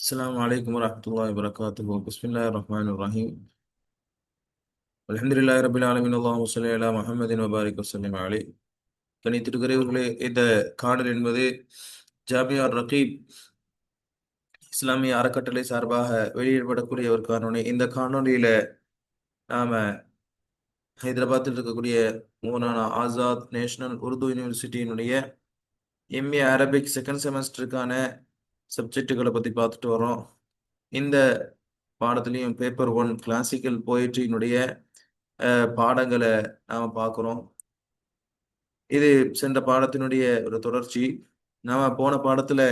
السلام عليكم ورحمة الله وبركاته. بسم الله الرحمن الرحيم. الحمد لله رب العالمين. اللهم صل على محمد وبارك وسلم عليه. கணித்திருக்கிறவர்களே, இந்த காணல் என்பது ஜாமியா ரகீப் இஸ்லாமிய அறக்கட்டளை சார்பாக வெளியிடப்படக்கூடிய ஒரு காணொளி. இந்த காணொளியில நாம ஹைதராபாத்தில் இருக்கக்கூடிய மௌலானா ஆசாத் நேஷனல் உருது யூனிவர்சிட்டியினுடைய எம்ஏ அரபிக் செகண்ட் செமஸ்டருக்கான சப்ஜெக்டுகளை பற்றி பார்த்துட்டு வரோம். இந்த பாடத்திலையும் பேப்பர் 1 கிளாசிக்கல் போயட்ரியினுடைய பாடங்களை நாம் பார்க்குறோம். இது சென்ற பாடத்தினுடைய ஒரு தொடர்ச்சி. நாம் போன பாடத்தில்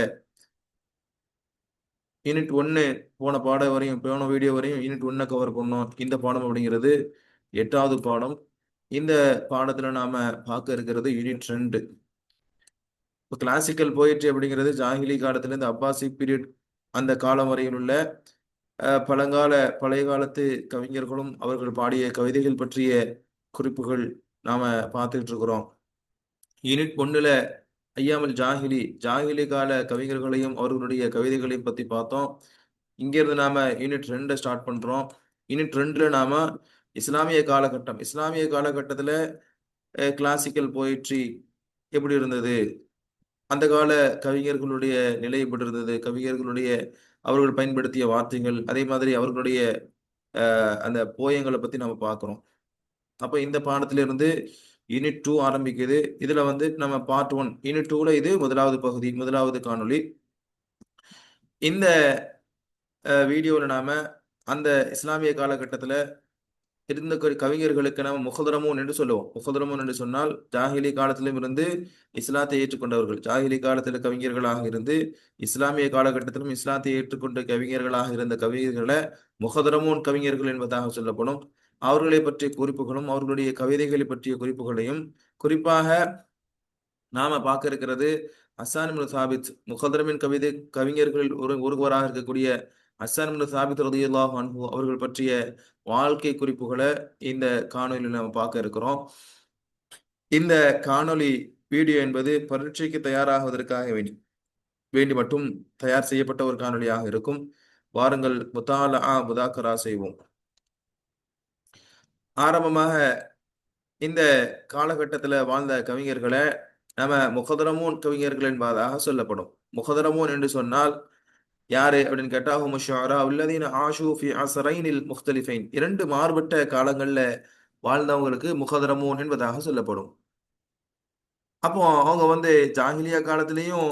யூனிட் 1 போன பாடம் வரையும், போன வீடியோ வரையும் யூனிட் 1 கவர் பண்ணோம். இந்த பாடம் அப்படிங்கிறது 8வது பாடம். இந்த பாடத்தில் நாம் பார்க்க இருக்கிறது யூனிட் 2. இப்போ கிளாசிக்கல் போயிட்ரி அப்படிங்கிறது ஜாகிலி காலத்திலேருந்து அப்பாசி பீரியட் அந்த காலம் வரையில் உள்ள பழைய காலத்து கவிஞர்களும் அவர்கள் பாடிய கவிதைகள் பற்றிய குறிப்புகள் நாம பார்த்துக்கிட்டு இருக்கிறோம். யூனிட் 1ல ஐயாமல் ஜாகிலி கால கவிஞர்களையும் அவர்களுடைய கவிதைகளையும் பற்றி பார்த்தோம். இங்கிருந்து நாம யூனிட் 2 ஸ்டார்ட் பண்றோம். யூனிட் 2ல நாம இஸ்லாமிய காலகட்டத்தில் கிளாசிக்கல் போயிட்ரி எப்படி இருந்தது, அந்த கால கவிஞர்களுடைய நிலை எப்படி இருந்தது, அவர்கள் பயன்படுத்திய வார்த்தைகள், அதே மாதிரி அவர்களுடைய அந்த போயங்களை பற்றி நம்ம பார்க்குறோம். அப்போ இந்த பாடத்திலிருந்து யூனிட் 2 ஆரம்பிக்குது. இதுல நம்ம பார்ட் 1 யூனிட் 2ல இது முதலாவது பகுதி, முதலாவது காணொளி. இந்த வீடியோவில் நாம அந்த இஸ்லாமிய காலகட்டத்தில் இருந்த கவிஞர்களுக்கு நாம முகதரமூன் என்று சொல்லுவோம். முகதரமூன் என்று சொன்னால் ஜாகிலி காலத்திலும் இருந்து இஸ்லாத்தை ஏற்றுக்கொண்டவர்கள், ஜாகிலி காலத்தில் கவிஞர்களாக இருந்து இஸ்லாமிய காலகட்டத்திலும் இஸ்லாத்தை ஏற்றுக்கொண்ட கவிஞர்களாக இருந்த கவிஞர்களை முகதரமூன் கவிஞர்கள் என்பதாக சொல்லப்படும். அவர்களை பற்றிய குறிப்புகளும் அவர்களுடைய கவிதைகளை பற்றிய குறிப்புகளையும், குறிப்பாக நாம பார்க்க இருக்கிறது ஹஸ்ஸான் இப்னு சாபித், முகதரமின் கவிஞர்களில் ஒருவராக இருக்கக்கூடிய ஹஸ்ஸான் இப்னு சாபித் ரலியல்லாஹு அன்ஹு அவர்கள் பற்றிய வாழ்க்கை குறிப்புகளை இந்த காணொலியில் நம்ம பார்க்க இருக்கிறோம். இந்த காணொளி வீடியோ என்பது பரீட்சைக்கு தயாராகுவதற்காக வேண்டி மட்டும் தயார் செய்யப்பட்ட ஒரு காணொலியாக இருக்கும். வாருங்கள் முதாக்கரா செய்வோம். ஆரம்பமாக இந்த காலகட்டத்தில் வாழ்ந்த கவிஞர்களை நம்ம முகதரமூன் கவிஞர்கள் என்பதாக சொல்லப்படும். முகதரமூன் என்று சொன்னால் யாரு அப்படின்னு கேட்டா, ஹும் ஷுஅரா அல்லதீன ஆஷு ஃபி அஸ்ரைனில் முக்தலிஃபைன், 2 மாறுபட்ட காலங்கள்ல வாழ்ந்தவங்களுக்கு முகதரமூன் என்பதாக சொல்லப்படும். அப்போ அவங்க ஜாஹிலியா காலத்திலையும்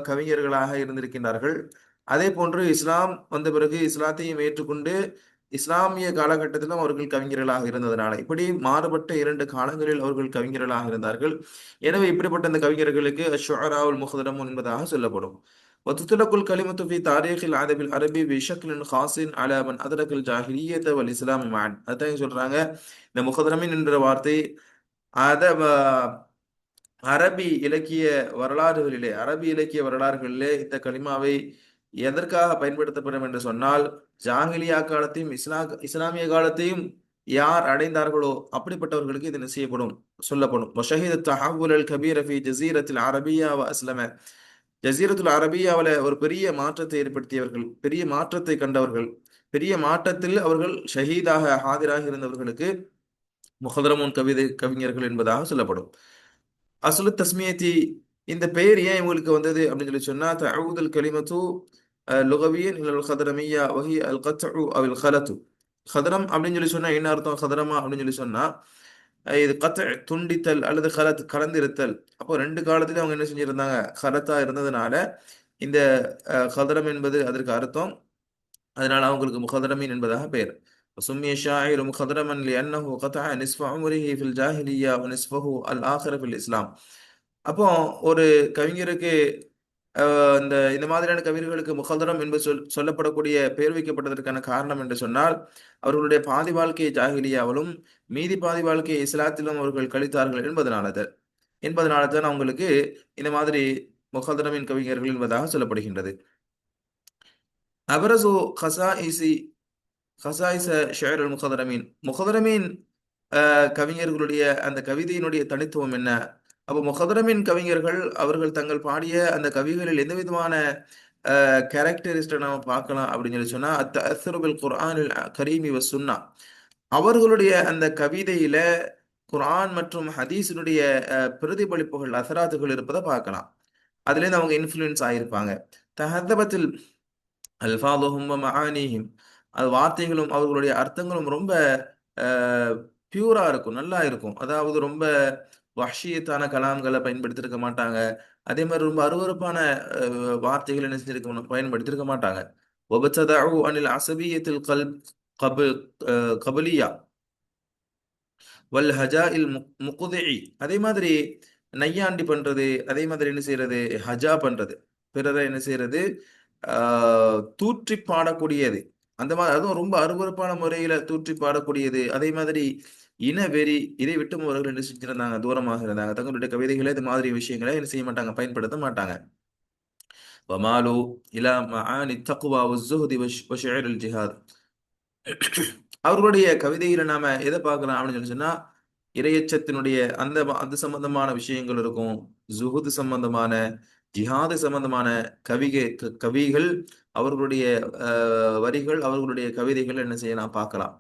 கவிஞர்களாக இருந்திருக்கின்றார்கள். அதே போன்று இஸ்லாம் வந்த பிறகு இஸ்லாத்தையும் ஏற்றுக்கொண்டு இஸ்லாமிய காலகட்டத்திலும் அவர்கள் கவிஞர்களாக இருந்ததனால இப்படி மாறுபட்ட 2 காலங்களில் அவர்கள் கவிஞர்களாக இருந்தார்கள். எனவே இப்படிப்பட்ட இந்த கவிஞர்களுக்கு அஷ்ஷுஅராவுல் முஹதரமூன் என்பதாக சொல்லப்படும். வத்துத்துலக்குல் கலிமத்து ஃபி தாரீഖில் அதபில் அரபி பிஷக்லின் ஹாஸின் அலா மன் அதரகல் ஜாஹிலிய்யத வல் இஸ்லாம் மஅன். அதான் சொல்றாங்க, இந்த முஹதரமின் என்ற வார்த்தை அத அரபி இலக்கிய வரலாறுகளிலே இந்த கலிமாவை எதற்காக பயன்படுத்தப்படும் என்று சொன்னால், ஜாஹிலியா காலத்தையும் இஸ்லாமிய காலத்தையும் யார் அடைந்தார்களோ அப்படிப்பட்டவர்களுக்கு இது செய்யப்படும், சொல்லப்படும். ஜசீரத்தில் அரபியா அஸ்லம, ஜசீரத்துல் அரபியாவில் ஒரு பெரிய மாற்றத்தை ஏற்படுத்தியவர்கள், பெரிய மாற்றத்தை கண்டவர்கள், பெரிய மாற்றத்தில் அவர்கள் ஷஹீதாக ஹாதிராக இருந்தவர்களுக்கு முஹதரமூன் கவிஞர்கள் என்பதாக சொல்லப்படும். அஸ்லு தஸ்மியத்தி, இந்த பெயர் ஏன் இவங்களுக்கு வந்தது அப்படின்னு சொன்னா, தஅவுதுல் கலிமத்து லுகவியன் இலல் ஹதரமியா வஹி அல் கத்உ அவில் ஹலத்து. ஹதரம் அப்படின்னு சொன்னா என்ன அர்த்தம்? ஹதரமா அப்படின்னு சொன்னா இது துண்டித்தல் அல்லது ஹலத் கலந்திருத்தல். அப்போ 2 காலத்திலும் அவங்க என்ன செஞ்சிருந்தாங்க? ஹலத்தா இருந்ததுனால இந்த ஹதரம் என்பது அதற்கு அர்த்தம். அதனால அவங்களுக்கு முஹதரமீன் என்பதாக பெயர். சும்மிய ஷாயிரு முஹதரமன் லிஅன்னஹு கதஅ நிஸ்ஃப உம்ரிஹி ஃபில் ஜாஹிலிய்யா வ நிஸ்ஃபஹு அல் ஆখির ஃபில் இஸ்லாம். அப்போ ஒரு கவிஞருக்கு இந்த மாதிரியான கவிஞர்களுக்கு முஹதரம் என்பது சொல்லப்படக்கூடிய பெயர் வைக்கப்பட்டதற்கான காரணம் என்று சொன்னால், அவர்களுடைய பாதி வாழ்க்கையை ஜாஹிலியாவிலும் மீதி பாதி வாழ்க்கையை இஸ்லாத்திலும் அவர்கள் கழித்தார்கள் என்பதனால தான் அவங்களுக்கு இந்த மாதிரி முஹதரமின் கவிஞர்கள் என்பதாக சொல்லப்படுகின்றது. அபரசு ஹசாயிச ஷுஅர் முஹதரமீன், முஹதரமீன் கவிஞர்களுடைய அந்த கவிதையினுடைய தனித்துவம் என்ன? அப்போ முஹதரமின் கவிஞர்கள் அவர்கள் தங்கள் பாடிய அந்த கவிகளில் எந்த விதமான கேரக்டரிஸ்ட நாம பார்க்கலாம் அப்படின்னு சொல்லி சொன்னா அத்தஅஸ்ஸுரு பில் குர்ஆனில் கரீமி வ சுன்னா. அவர்களுடைய அந்த கவிதையில குர்ஆன் மற்றும் ஹதீஸினுடைய பிரதிபலிப்புகள் அசராத்துகள் இருப்பதை பார்க்கலாம். அதுலேருந்து அவங்க இன்ஃப்ளூயன்ஸ் ஆகியிருப்பாங்க. தஹதபத்தில் அல்ஃபாதுஹும் வ மஆனிஹிம், அது வார்த்தைகளும் அவர்களுடைய அர்த்தங்களும் ரொம்ப பியூரா இருக்கும், நல்லா இருக்கும். அதாவது ரொம்ப வஹ்ஷியத்தான கலாம்களை பயன்படுத்தியிருக்க மாட்டாங்க. அதே மாதிரி ரொம்ப அருவருப்பான வார்த்தைகள் என்ன செஞ்சிருக்க பயன்படுத்தியிருக்க மாட்டாங்க. وَابْتَدَعُوا عَنِ الْعَصَبِيَّةِ الْقَلْبِ قَبْلِيَّةِ வல் ஹஜாஇல் முகுதிஇ. அதே மாதிரி நையாண்டி பண்றது, அதே மாதிரி என்ன செய்யறது, ஹஜா பண்றது, பிறரை என்ன செய்யறது, தூற்றி பாடக்கூடியது, அந்த மாதிரி அதுவும் ரொம்ப அருவருப்பான முறையில தூற்றி பாடக்கூடியது. அதே மாதிரி இனவெறி, இதை விட்டு அவர்கள் என்ன செஞ்சிருந்தாங்க, தூரமாக இருந்தாங்க. தங்களுடைய கவிதைகளை இது மாதிரி விஷயங்களை என்ன செய்ய மாட்டாங்க, பயன்படுத்த மாட்டாங்க. வமாலு இலா மஆனி தக்வா வஸ்ஸுஹ்தி வஷிஅரில் ஜிஹாத். அவர்களுடைய கவிதையில நாம எதை பார்க்கலாம் அப்படின்னு சொல்லி சொன்னா, இரையச்சத்தினுடைய அது சம்பந்தமான விஷயங்கள் இருக்கும். ஜுஹுது சம்பந்தமான, ஜிஹாது சம்பந்தமான கவிகள், அவர்களுடைய வரிகள், அவர்களுடைய கவிதைகள் என்ன செய்யலாம் பார்க்கலாம்.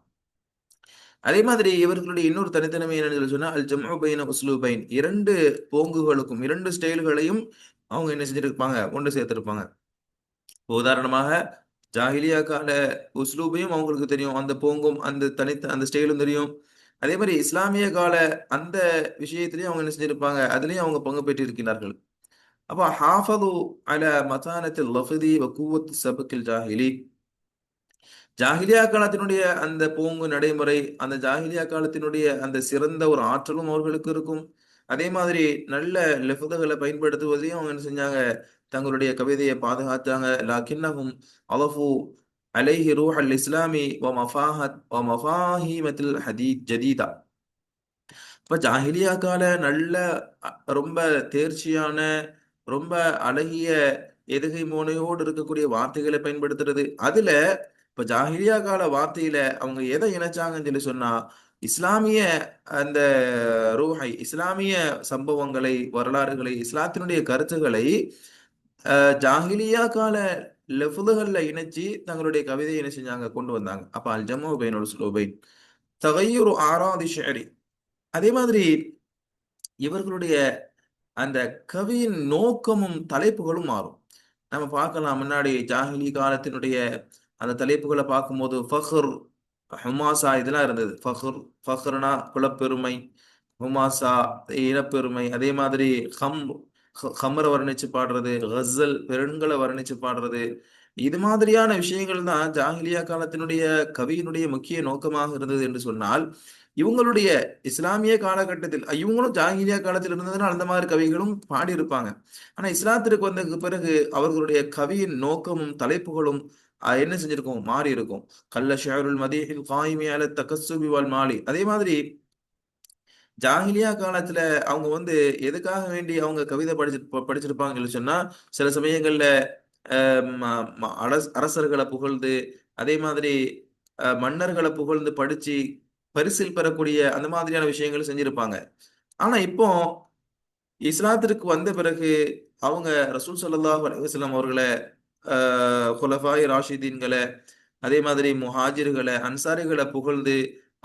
அதே மாதிரி இவர்களுடைய இன்னொரு தனித்தன்மை என்னன்னு சொல்லி சொன்னா, அல் ஜம்உ பைன உஸ்லூபைன், இரண்டு போங்குகளுக்கும், இரண்டு ஸ்டைல்களையும் அவங்க என்ன செஞ்சிருப்பாங்க, ஒன்று சேர்த்திருப்பாங்க. உதாரணமாக ஜாஹிலியா கால உஸ்லூபையும் அவங்களுக்கு தெரியும், அந்த போங்கும் அந்த அந்த ஸ்டைலும் தெரியும். அதே மாதிரி இஸ்லாமிய கால அந்த விஷயத்திலையும் அவங்க என்ன செஞ்சிருப்பாங்க, அதுலயும் அவங்க பங்கு பெற்றிருக்கிறார்கள். அப்ப ஹாஃபது அல மதானத்தில் லஃபதி வ குவத் சபக்கில் ஜாஹிலி. ஜாஹிலியா காலத்தினுடைய அந்த போங்கு நடைமுறை, அந்த ஜாஹிலியா காலத்தினுடைய அந்த சிறந்த ஒரு ஆற்றலும் அவர்களுக்கு இருக்கும். அதே மாதிரி நல்ல லெஃபதுகளை பயன்படுத்துவதையும் அவங்க என்ன செஞ்சாங்க, தங்களுடைய கவிதையை பாதுகாத்தாங்க. லாக்கின்னஹும் அலஃபு அலைஹி ரூஹ் அல் இஸ்லாமி வ மஃபாஹிமத்தில் ஹதீத் ஜதீதா. இப்ப ஜாஹிலியா கால நல்ல ரொம்ப தேர்ச்சியான, ரொம்ப அழகிய எதுகை மோனையோடு இருக்கக்கூடிய வார்த்தைகளை பயன்படுத்துறது. அதுல இப்ப ஜாஹிலியா கால வார்த்தையில அவங்க எதை இணைச்சாங்கன்னு சொல்லி சொன்னா, இஸ்லாமிய அந்த ரூஹை, இஸ்லாமிய சம்பவங்களை, வரலாறுகளை, இஸ்லாத்தினுடைய கருத்துக்களை ஜாஹிலியா கால லெஃபுதுகள்ல இணைச்சு தங்களுடைய கவிதையை என்ன செஞ்சாங்க, கொண்டு வந்தாங்க. அப்ப அல் ஜம்மு பைனுல் உஸ்லூபைன் தகய்யுரு ஆராதி ஷிஅரி. அதே மாதிரி இவர்களுடைய அந்த கவியின் நோக்கமும் தலைப்புகளும் மாறும். நம்ம பார்க்கலாம், முன்னாடி ஜாஹிலி காலத்தினுடைய அந்த தலைப்புகளை பார்க்கும்போது ஃபஹ்ர், ஹுமாசா இதெல்லாம் இருந்தது. ஃபஹ்ர்னா குலப்பெருமை, ஹுமாசா இனப்பெருமை, அதே மாதிரி ஹம்ர வர்ணிச்சு பாடுறது, கஸல் பெண்களை வர்ணிச்சு பாடுறது, இது மாதிரியான விஷயங்கள் தான் ஜாஹிலியா காலத்தினுடைய கவியினுடைய முக்கிய நோக்கமாக இருந்தது என்று சொன்னால், இவங்களுடைய இஸ்லாமிய காலகட்டத்தில் இவங்களும் ஜாஹிலியா காலத்தில் இருந்ததுனால் அந்த மாதிரி கவிகளும் பாடியிருப்பாங்க. ஆனா இஸ்லாத்திற்கு வந்ததுக்கு பிறகு அவர்களுடைய கவியின் நோக்கமும் தலைப்புகளும் என்ன செஞ்சிருக்கும், மாறி இருக்கும். கல்ல ஷேருல் மதீஹில் காயிமி அல தகஸ்ஸுபி வல் மாலி. அதே மாதிரி ஜாஹிலியா காலத்துல அவங்க எதுக்காக வேண்டி அவங்க கவிதை படிச்சிருப்பாங்கன்னு சொன்னா, சில சமயங்கள்ல அரசர்களை புகழ்ந்து, அதே மாதிரி மன்னர்களை புகழ்ந்து படிச்சு பரிசில் பெறக்கூடிய அந்த மாதிரியான விஷயங்கள் செஞ்சிருப்பாங்க. ஆனா இப்போ இஸ்லாத்திற்கு வந்த பிறகு அவங்க ரசூல் ஸல்லல்லாஹு அலைஹி வஸல்லம் அவர்களை, குலஃபாய் ராஷிதீன்களை, அதே மாதிரி முஹாஜிர்களை, அன்சாரிகளை புகழ்ந்து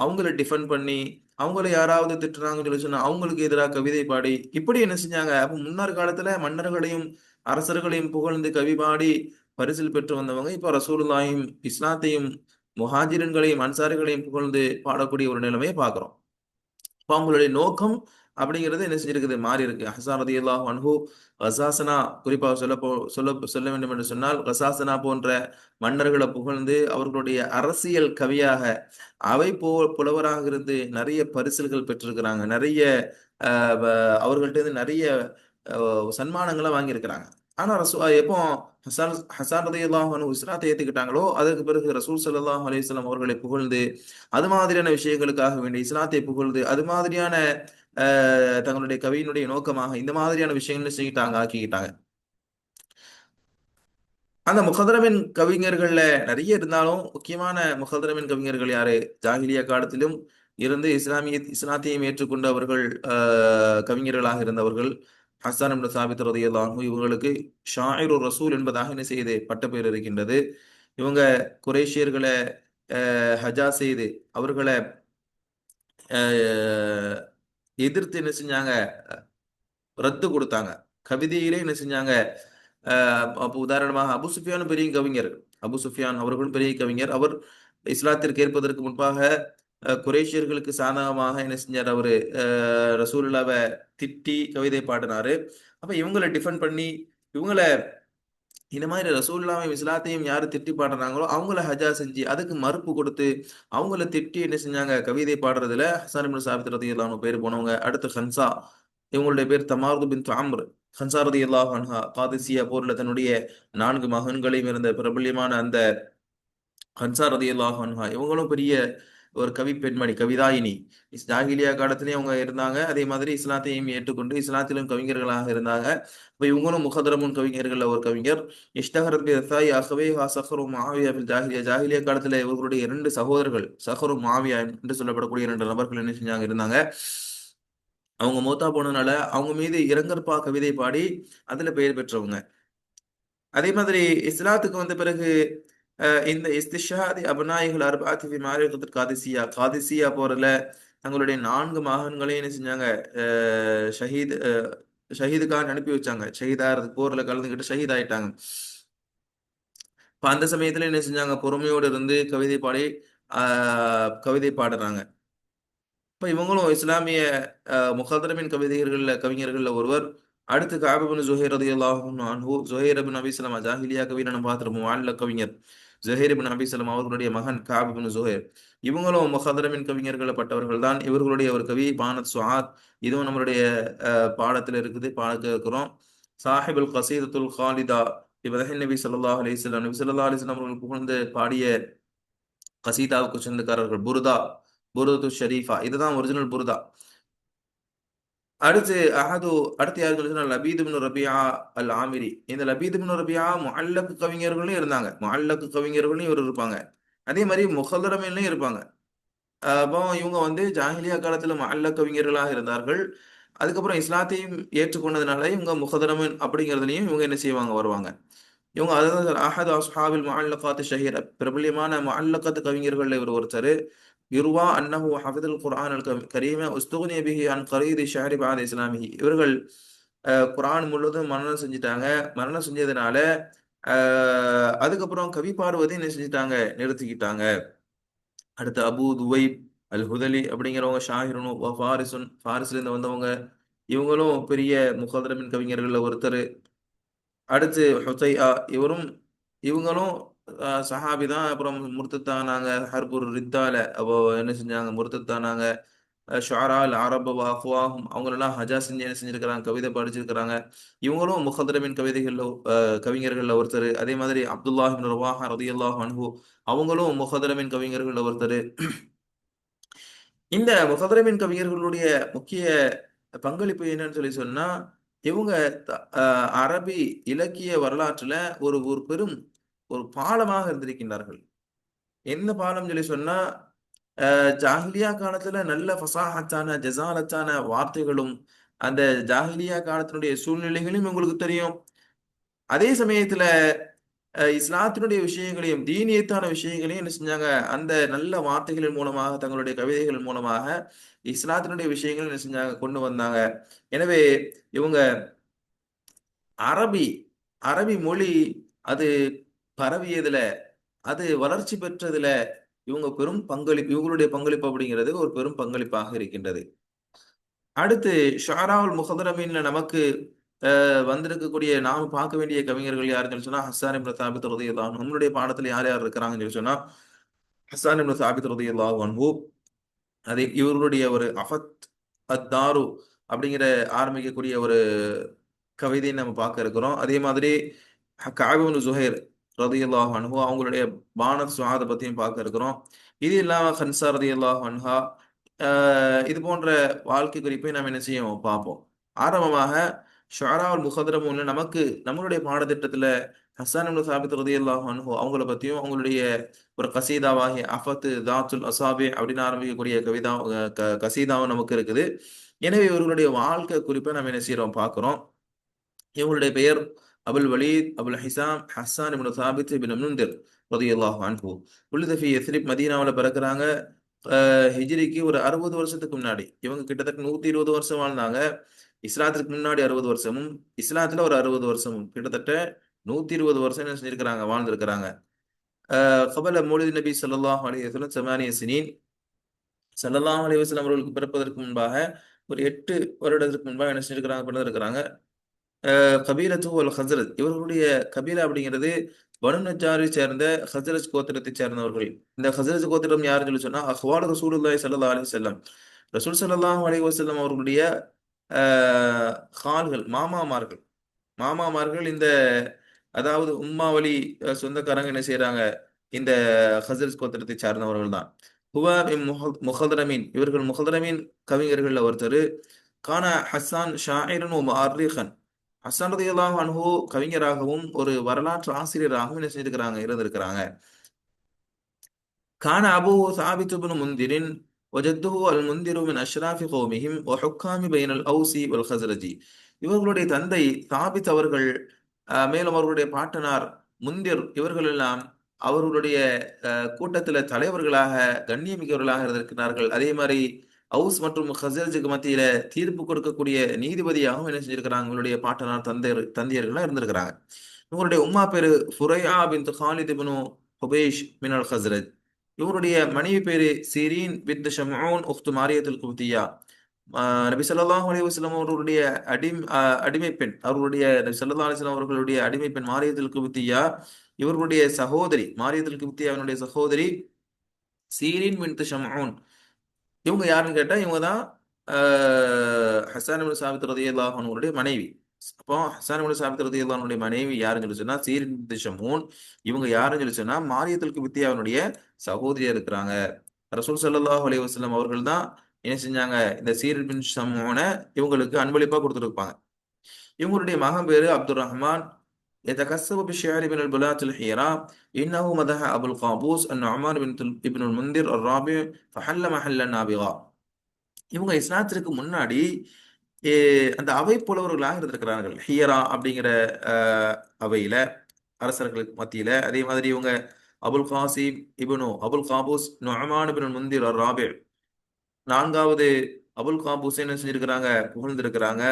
அவங்கள டிஃபெண்ட் பண்ணி, அவங்கள யாராவது திட்டுறாங்கன்னு சொல்லி சொன்னா அவங்களுக்கு எதிராக கவிதை பாடி இப்படி என்ன செஞ்சாங்க. அப்ப முன்னர் காலத்துல மன்னர்களையும் அரசர்களையும் புகழ்ந்து கவி பாடி பரிசில் பெற்று வந்தவங்க இப்ப ரசூலுல்லாஹையும் இஸ்லாத்தையும் முஹாஜிரன்களையும் அன்சாரிகளையும் புகழ்ந்து பாடக்கூடிய ஒரு நிலைமையை பார்க்கிறோம். அப்ப அவங்களுடைய நோக்கம் அப்படிங்கிறது என்ன செஞ்சிருக்குது, மாறி இருக்கு. ஹஸன் ரலியல்லாஹு அன்ஹு கசாசனா, குறிப்பாக சொல்ல வேண்டும் என்று சொன்னால், கசாசனா போன்ற மன்னர்களை புகழ்ந்து அவர்களுடைய அரசியல் கவியாக அவை புலவராக இருந்து நிறைய பரிசில்கள் பெற்றிருக்கிறாங்க. நிறைய அவர்கள்ட்ட இருந்து நிறைய சன்மானங்களை வாங்கியிருக்கிறாங்க. ஆனா எப்போ ஹஸன் ரலியல்லாஹு அன்ஹு இஸ்லாத்தை ஏத்துக்கிட்டாங்களோ அதற்கு பிறகு ரசூல் ஸல்லல்லாஹு அலைஹி வஸல்லம் அவர்களை புகழ்ந்து அது மாதிரியான விஷயங்களுக்காக வேண்டி இஸ்லாத்தை புகழ்ந்து அது மாதிரியான தங்களுடைய கவியினுடைய நோக்கமாக இந்த மாதிரியான விஷயங்கள் செய்யிட்டாங்க, ஆக்கிக்கிட்டாங்க. அந்த முகதரமின் கவிஞர்கள்ல நிறைய இருந்தாலும் முக்கியமான முகதரமின் கவிஞர்கள் யாரு, ஜாஹிலியா காலத்திலும் இருந்து இஸ்லாத்தையும் ஏற்றுக்கொண்டவர்கள், கவிஞர்களாக இருந்தவர்கள். ஹஸ்ஸான் இப்னு சாபித் ரலியல்லாஹு அன்ஹு இவங்களுக்கு ஷாயிரு ரசூல் என்பதாக என்ன செய்து பட்டப்பெயர் இருக்கின்றது. இவங்க குறைஷியர்களை ஹஜா செய்து அவர்களை அஹ், எதிர்த்து என்ன செஞ்சாங்க, ரத்து கொடுத்தாங்க. கவிதையிலே என்ன செஞ்சாங்க, அப்போ உதாரணமாக அபு சுஃபியான் பெரிய கவிஞர். அபு சுஃபியான் அவர்களும் பெரிய கவிஞர். அவர் இஸ்லாத்திற்கு ஏற்பதற்கு முன்பாக குறைஷியர்களுக்கு சாதகமாக என்ன செஞ்சார், அவரு ரசூலுல்லாவை திட்டி கவிதை பாடினாரு. அப்ப இவங்களை டிஃபெண்ட் பண்ணி இவங்கள இந்த மாதிரி ரசூலுல்லாவையும் இஸ்லாத்தையும் யாரு திட்டி பாடுறாங்களோ அவங்கள ஹஜா செஞ்சு அதுக்கு மறுப்பு கொடுத்து அவங்கள திட்டி என்ன செஞ்சாங்க, கவிதை பாடுறதுல ஹஸான் இப்னு சாபித் ரலியல்லாஹு அன்ஹு பேர் போனவங்க. அடுத்து ஹன்சா, இவங்களுடைய பேர் தமார்து பின் அம்ர். ஹன்சா ரலியல்லாஹு அன்ஹா காதிசியா போர்ல தன்னுடைய 4 மகன்களையும் இருந்த பிரபல்யமான அந்த ஹன்சா ரலியல்லாஹு அன்ஹா இவங்களும் பெரிய ஒரு கவி பெண்மணி, கவிதாயினி. ஜாஹிலியா காலத்திலேயும் அவங்க இருந்தாங்க. அதே மாதிரி இஸ்லாத்தையும் ஏற்றுக்கொண்டு இஸ்லாத்திலும் கவிஞர்களாக இருந்தாங்க. இப்ப இவங்களும் முஹதரமுன் கவிஞர்கள்ல ஒரு கவிஞர். இஷ்டஹரத் பி ரசாயி அஹ்வைஹா சஹரு முஆவியா ஃபில் ஜாஹிலியா. ஜாஹிலியா காலத்துல இவர்களுடைய 2 சகோதரர்கள் சஹரு முஆவியா என்று சொல்லப்படக்கூடிய 2 நபர்கள் என்ன செஞ்சாங்க, இருந்தாங்க. அவங்க மூத்தா போனதுனால அவங்க மீது இரங்கற்பா கவிதை பாடி அதுல பெயர் பெற்றவங்க. அதே மாதிரி இஸ்லாத்துக்கு வந்த பிறகு இந்த இஸ்திஷாதி அபநாயிகள் அர்பாத்தி ஃபி மாரிகத்துல் காதிசியா, காதிசியா போர்ல தங்களுடைய 4 மகன்களையும் என்ன செஞ்சாங்க, ஷஹீத் ஷஹீதுக்காக அனுப்பி வச்சாங்க. ஷஹீதாகிறதுக்கு போர்ல கலந்துக்கிட்டு ஷஹீத் ஆயிட்டாங்க. இப்ப அந்த சமயத்துல என்ன செஞ்சாங்க, பொறுமையோடு இருந்து கவிதை பாடி கவிதை பாடுறாங்க. இப்ப இவங்களும் இஸ்லாமிய முஹதரமின் கவிஞர்கள்ல ஒருவர். அடுத்து கஅப் இப்னு ஸுஹைர் ரலியல்லாஹு அன்ஹு, ஸுஹைர் இப்னு அபி ஸலமா ஜாஹிலியா கவிதை நம்ம பார்த்திருப்போம். முஅல்ல கவிஞர் ஸுஹைர் இப்னு அபி ஸலமா அவர்களுடைய மகன் கஅப் இப்னு ஸுஹைர். இவங்களும் முஹதரமின் கவிஞர்கள் பட்டவர்கள் தான். இவர்களுடைய ஒரு கவி பானத் சுஆத், இதுவும் நம்மளுடைய பாடத்துல இருக்குது, பார்க்க இருக்கிறோம். சாஹிபுல் கசீதத்துல் காலிதா இவதஹின் நபி ஸல்லல்லாஹு அலைஹி வஸல்லம், நபி ஸல்லல்லாஹு அலைஹி வஸல்லம் அவர்கள் புகழ்ந்து பாடிய கசீதாவுக்கு சொந்தக்காரர்கள். புர்தா, புர்தத்து ஷரீஃபா, இதுதான் ஒரிஜினல் புர்தா. அடுத்து அடுத்து யாருன்னு சொல்லி சொன்னா லபீத் இப்னு ரபியா அல் ஆமிரி. இந்த லபீத் இப்னு ரபியா முஅல்லக் கவிஞர்களும் இருந்தாங்க. முஅல்லக் கவிஞர்களும் இவர் இருப்பாங்க. அதே மாதிரி முஹல்லரமின்லயும் இருப்பாங்க. அப்போ இவங்க வந்து ஜாஹிலியா காலத்துல முஅல்லக் கவிஞர்களாக இருந்தார்கள். அதுக்கப்புறம் இஸ்லாத்தையும் ஏற்றுக்கொண்டதுனால இவங்க முஹதரமின் அப்படிங்கிறதுலயும் இவங்க என்ன செய்வாங்க, வருவாங்க. இவங்க அதாவது அஹது அஸ்ஹாபில் முஅல்லகாத் ஷஹீர், பிரபல்யமான முஅல்லகாத் கவிஞர்கள்ல இவர் ஒருத்தர். யுர்வா அன்னஹு ஹஃபிதுல் குர்ஆன் அல் கரீம உஸ்துக்னிய பிஹி அன் கரீதி ஷஹரி பஅத இஸ்லாமிஹி. இவர்கள் குர்ஆன் முழுவதும் மனனம் செஞ்சுட்டாங்க. மனனம் செஞ்சதுனால அதுக்கப்புறம் கவி பாடுவதை என்ன செஞ்சுட்டாங்க, நிறுத்திக்கிட்டாங்க. அடுத்து அபு துவைப் அல் ஹுதலி அப்படிங்கிறவங்க ஷாஹிருன் வ ஃபாரிசுன், ஃபாரிஸ்ல இருந்து வந்தவங்க. இவங்களும் பெரிய முஹதரமின் கவிஞர்கள்ல ஒருத்தர். அடுத்து ஹுசையா, இவங்களும் சஹாபி தான். அப்புறம் முர்த்தத்தானாங்க ஹர்புர் ரித்தால. அப்போ என்ன செஞ்சாங்க, முர்த்தத்தானாங்க. ஷுஅரா அல் அரபு வ அஃப்வாஹும், அவங்களெல்லாம் ஹஜா செஞ்சு என்ன செஞ்சிருக்கிறாங்க, கவிதை படிச்சிருக்கிறாங்க. இவங்களும் முஹதரமின் கவிதைகள்ல கவிஞர்கள்ல ஒருத்தர். அதே மாதிரி அப்துல்லாஹ் இப்னு ரவாஹா ரலியல்லாஹு அன்ஹு, அவங்களும் முஹதரமின் கவிஞர்கள்ல ஒருத்தர். இந்த முஹதரமின் கவிஞர்களுடைய முக்கிய பங்களிப்பு என்னன்னு சொல்லி சொன்னா, இவங்க அரபி இலக்கிய வரலாற்றுல ஒரு ஒரு பெரும் ஒரு பாலமாக இருந்திருக்கின்றார்கள். என்ன பாலம் சொல்லி சொன்னா, ஜாஹிலியா காலத்துல நல்ல ஃபசாஹத்தான ஜஸாலத்தான வார்த்தைகளும் அந்த ஜாஹிலியா காலத்தினுடைய சூழ்நிலைகளையும் உங்களுக்கு தெரியும். அதே சமயத்துல இஸ்லாத்தினுடைய விஷயங்களையும் தீனியத்தான விஷயங்களையும் என்ன செஞ்சாங்க, அந்த நல்ல வார்த்தைகளின் மூலமாக தங்களுடைய கவிதைகள் மூலமாக இஸ்லாத்தினுடைய விஷயங்களை என்ன செஞ்சாங்க, கொண்டு வந்தாங்க. எனவே இவங்க அரபி அரபி மொழி அது பரவியதுல, அது வளர்ச்சி பெற்றதுல இவங்க பெரும் பங்களிப்பு, இவங்களுடைய பங்களிப்பு அப்படிங்கிறது ஒரு பெரும் பங்களிப்பாக இருக்கின்றது. அடுத்து ஷுஅராவுல் முஹதரமீன்ல நமக்கு வந்திருக்கக்கூடிய நாம பார்க்க வேண்டிய கவிஞர்கள் யாருன்னு சொன்னா ஹஸ்ஸான் இப்னு சாபித் ரலியல்லாஹு அன்ஹு. நம்மளுடைய பாடத்துல யார் யார் இருக்கிறாங்கன்னு சொல்லி சொன்னா ஹஸ்ஸான் இப்னு சாபித் ரலியல்லாஹு அன்ஹு. அதே இவர்களுடைய ஒரு அஃபத் அத்தாரு அப்படிங்கிற ஆரம்பிக்கக்கூடிய ஒரு கவிதையை நம்ம பார்க்க இருக்கிறோம். அதே மாதிரி கஅப் இப்னு ஸுஹைர் ரலியல்லாஹு அன்ஹு அவங்களுடைய பானத் சுஆத பத்தியும் பார்க்க இருக்கிறோம். இது இல்லாம ஹன்சா ரலியல்லாஹு அன்ஹா, இது போன்ற வாழ்க்கை குறிப்பை நாம் என்ன செய்வோம், பார்ப்போம். ஆரம்பமாக ஷுஅராவுல் முஹதரமூன்ல நமக்கு நம்மளுடைய பாடத்திட்டத்துல ஹஸ்ஸான் இப்னு சாபித் ரலியல்லாஹு அன்ஹு அவங்கள பத்தியும் அவங்களுடைய ஒரு கசீதாவாகிய அஃபத் தாத்துல் அசாபி அப்படின்னு ஆரம்பிக்கக்கூடிய கவிதா கசீதாவும் நமக்கு இருக்குது. எனவே இவர்களுடைய வாழ்க்கை குறிப்பை நம்ம என்ன செய்றோம் பார்க்கிறோம். இவங்களுடைய பெயர் அபுல் வலீத் அபுல் ஹிசாம் ஹஸ்ஸான் இப்னு சாபித் இப்னு முன்திர் ரலியல்லாஹு அன்ஹு. உலித ஃபி யஸ்ரிப், மதீனாவுல பிறக்குறாங்க. ஹிஜ்ரிக்கு ஒரு 60 வருஷத்துக்கு முன்னாடி. இவங்க கிட்டத்தட்ட 120 வருஷம் வாழ்ந்தாங்க. இஸ்லாத்துக்கு முன்னாடி 60 வருஷமும், இஸ்லாத்துல ஒரு 60 வருஷமும், கிட்டத்தட்ட 120 வருஷம் என்ன செஞ்சிருக்கிறாங்க, வாழ்ந்திருக்கிறாங்க. கபல மௌலிது நபி ஸல்லல்லாஹு அலைஹி வஸல்லம் 8 சினீன், ஸல்லல்லாஹு அலைஹி வஸல்லம் அவர்களுக்கு பிறப்பதற்கு முன்பாக ஒரு 8 வருடத்திற்கு முன்பாக என்ன செஞ்சிருக்கிறாங்க, பிறந்திருக்கிறாங்க. கபீலத்து அல் ஹஸ்ரத், இவர்களுடைய கபீலா அப்படிங்கிறது பனு நஜ்ஜாரை சேர்ந்த ஹஸ்ரஜ் கோத்திரத்தை சேர்ந்தவர்கள். இந்த ஹஸ்ரஜ் கோத்திரம் யாருன்னு சொல்லி சொன்னா அஹ்வால் ரசூலுல்லாஹி ஸல்லல்லாஹு அலைஹி வஸல்லம், ரசூல் ஸல்லல்லாஹு அலைஹி வஸல்லம் அவர்களுடைய கால்கள், மாமாமார்கள். மாமாமார்கள் இந்த, அதாவது உம்மா வழி சொந்தக்காரங்க என்ன செய்றாங்க, இந்த ஹஸ்ரஜ் கோத்திரத்தை சார்ந்தவர்கள் தான். ஹுவா மின் முஹதரமீன், இவர்கள் முஹதரமீன் கவிஞர்கள்ல ஒருத்தர். கான ஹஸ்ஸான் ஷாயிரன் வ முஅர்ரிகன், ஹஸ்ஸான் ரலியல்லாஹு அன்ஹு கவிஞராகவும் ஒரு வரலாற்று ஆசிரியராகவும் என்ன செஞ்சிருக்கிறாங்க, இருந்திருக்கிறாங்க. கான அபூஹு சாபித் இப்னு முன்திரின் வஜத்துஹு அல் முன்திரு மின் அஷ்ராஃபி கௌமிஹிம் வ ஹுக்காமி பைனல் அவுசி வல் ஹஸ்ரஜி. இவர்களுடைய தந்தை சாபித் அவர்கள், மேலும் அவர்களுடைய பாட்டனார் முந்திர், இவர்கள் எல்லாம் அவர்களுடைய கூட்டத்துல தலைவர்களாக, கண்ணியமிக்கவர்களாக இருந்திருக்கிறார்கள். அதே மாதிரி அவுஸ் மற்றும் ஹஸ்ரஜுக்கு மத்தியில தீர்ப்பு கொடுக்கக்கூடிய நீதிபதியாகவும் என்ன செஞ்சிருக்கிறாங்க, இவங்களுடைய பாட்டனார் தந்தையர்களா இருந்திருக்கிறாங்க. இவங்களுடைய உம்மா பேரு ஃபுரையா பின்த் காலித் இப்னு ஹுபைஷ் மினல் ஹஸ்ரஜ். இவருடைய மனைவி பேரு சீரீன் பின்த் ஷம்ஊன் உக்து மாரியத்துல் குப்தியா. நபி ஸல்லல்லாஹு அலைஹி வஸல்லம் அவர்களுடைய அடிமை பெண், அவர்களுடைய நபி ஸல்லல்லாஹு அலைஹி வஸல்லம் அவர்களுடைய அடிமை பெண் மாரியத்துல் குப்தியா, இவர்களுடைய சகோதரி மாரியத்துல் குப்தியாவினுடைய சகோதரி சீரின் பின்த் ஷம்ஊன். இவங்க யாருன்னு கேட்டா இவங்க தான் ஹஸ்ஸான் இப்னு சாபித் ரலியல்லாஹு அன்ஹுடைய மனைவி. அப்போ ஹஸ்ஸான் இப்னு சாபித் ரலியல்லாஹு அன்ஹுடைய மனைவி யாருன்னு சொல்லி சொன்னா சீரின் பின்த் ஷம்ஊன். இவங்க யாருன்னு சொல்லி சொன்னா மாரியத்துல் குப்தியாவினுடைய சகோதரியா இருக்கிறாங்க. ரசூல் ஸல்லல்லாஹு அலைஹி வஸல்லம் அவர்கள் தான் என்ன செஞ்சாங்க, இந்த சீரின் பின் ஷம்ஊன இவங்களுக்கு அன்பளிப்பா கொடுத்துருப்பாங்க. இவங்களுடைய மகன் பேரு அப்துர் ரஹ்மான். يتكسب بالشعر من البلاة الحيرة. إنه مدح أبو القابوس النعمان ابن المنذر الرابع فحل محل النابغة. இவங்க இஸ்லாத்திற்கு முன்னாடி அந்த அவை புலவர்களாக இருந்திருக்கிறார்கள். ஹியரா அப்படிங்கிற அவையில, அரசர்களுக்கு மத்தியில. அதே மாதிரி இவங்க அபுல் காசிம் இப்னு அபுல் காபூஸ் நுஅமான் இப்னு முந்திர் ராபி, நான்காவது அபுல் காபூஸ் என்ன செஞ்சிருக்கிறாங்க, புகழ்ந்திருக்கிறாங்க.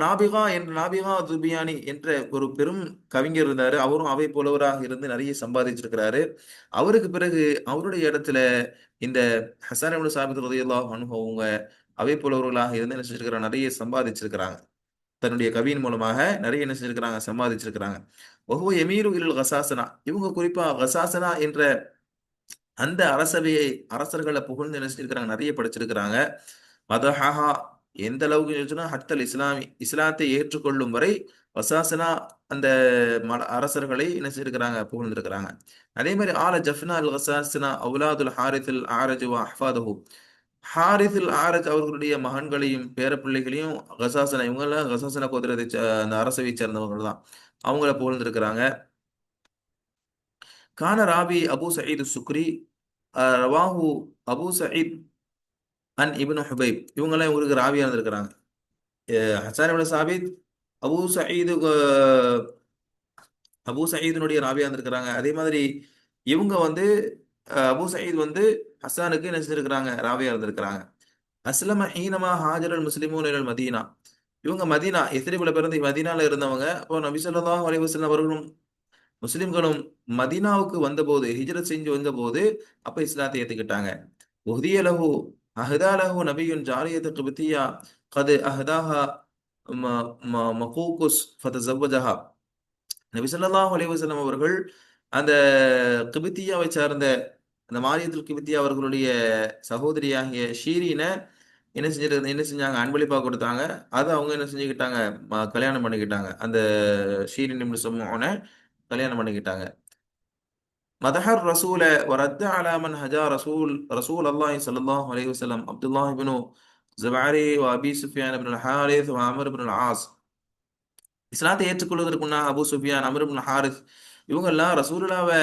நாபிகா என்ற நாபிகா துபியானி என்ற ஒரு பெரும் கவிஞர் இருந்தாரு. அவரும் அவை புலவராக இருந்து நிறைய சம்பாதிச்சிருக்கிறாரு. அவருக்கு பிறகு அவருடைய இடத்துல இந்த ஹஸன் இப்னு சாபித் ரலியல்லாஹு அன்ஹு அவங்க அவை புலவர்களாக இருந்து என்ன செஞ்சிருக்கிறாங்க, நிறைய சம்பாதிச்சிருக்கிறாங்க. தன்னுடைய கவியின் மூலமாக நிறைய என்ன செஞ்சிருக்கிறாங்க, சம்பாதிச்சிருக்கிறாங்க. வஹுவ யமீலு இலல் கசாசனா, இவங்க குறிப்பா கசாசனா என்ற அந்த அரசவையை, அரசர்களை புகழ்ந்து என்ன செஞ்சிருக்கிறாங்க, நிறைய படிச்சிருக்கிறாங்க. மதஹஹா, எந்த அளவுக்கு இருந்துச்சுன்னா ஹத்தல் இஸ்லாமி, இஸ்லாத்தை ஏற்றுக்கொள்ளும் வரை வசாசனா அந்த அரசர்களை என்ன செஞ்சிருக்கிறாங்க, புகழ்ந்திருக்கிறாங்க. அதே மாதிரி ஆல ஜஃப்னா அல் கசாசனா அவுலாதுல் ஹாரித் ஆரஜ் வ அஹ்ஃபாதுஹு, ஹாரித் ஆரஜ் அவர்களுடைய மகன்களையும் பேரப்பிள்ளைகளையும் கசாசனா, இவங்கெல்லாம் கசாசனா கோத்திரத்தை அந்த அரசவை சேர்ந்தவங்க தான், அவங்கள புகழ்ந்திருக்கிறாங்க. கான ராபி அபு சயீத் சுக்ரி ரவாஹு அபு சயீத் அன் இப்னு ஹுபைப், இவங்கெல்லாம் இவங்களுக்கு ராவியா இருந்திருக்கிறாங்க. ஹஸான் இப்னு சாபித் அபு சயீது அபு சயீதினுடைய ராவியா இருந்திருக்கிறாங்க. அதே மாதிரி இவங்க வந்து அபு சயீத் வந்து ஹஸ்ஸானுக்கு என்ன செஞ்சிருக்கிறாங்க, ராவியா இருந்திருக்கிறாங்க. அஸ்லம ஹீனமா ஹாஜரல் முஸ்லிமூன் இலல் மதீனா, இவங்க மதீனா எஸ்ரிப்ல பிறந்து மதீனால இருந்தவங்க. அப்போ நபி ஸல்லல்லாஹு அலைஹி வஸல்லம் அவர்களும் முஸ்லிம்களும் மதீனாவுக்கு வந்தபோது, ஹிஜ்ரத் செஞ்சு வந்தபோது அப்ப இஸ்லாத்தை ஏத்துக்கிட்டாங்க. உஹ்திய லஹு அஹ்தா லஹு நபியுன் ஜாரியத்து கிப்தியா கது அஹ்தாஹா மகூகுஸ் ஃபதஸவ்வஜஹா. நபி ஸல்லல்லாஹு அலைஹி வஸல்லம் அவர்கள் அந்த கிபித்தியாவை சார்ந்த அந்த மாரியத்துல் கிபித்தியா அவர்களுடைய சகோதரியாகிய ஷீரின என்ன செஞ்சாங்க, அன்பளிப்பா கொடுத்தாங்க. அதை அவங்க என்ன செஞ்சுக்கிட்டாங்க, கல்யாணம் பண்ணிக்கிட்டாங்க. அந்த ஷீரின் இப்னு சம்ஊன கல்யாணம் பண்ணிக்கிட்டாங்க. மதஹர் ரசூல வரத்த அலாமன் ஹஜா ரசூல் அல்லாஹி ஸல்லல்லாஹு அலைஹி வஸல்லம் அப்துல்லாஹ் இப்னு ஜுபைரி வ அபி சுஃபியான் இப்னு ஹாரிஸ் வ அம்ர் இப்னு ஆஸ். இஸ்லாத்தை ஏற்றுக்கொள்வதற்கு முன்னாக அபு சுஃபியான், அம்ர் இப்னு ஹாரிஸ், இவங்க எல்லாம் ரசூலுல்லாவை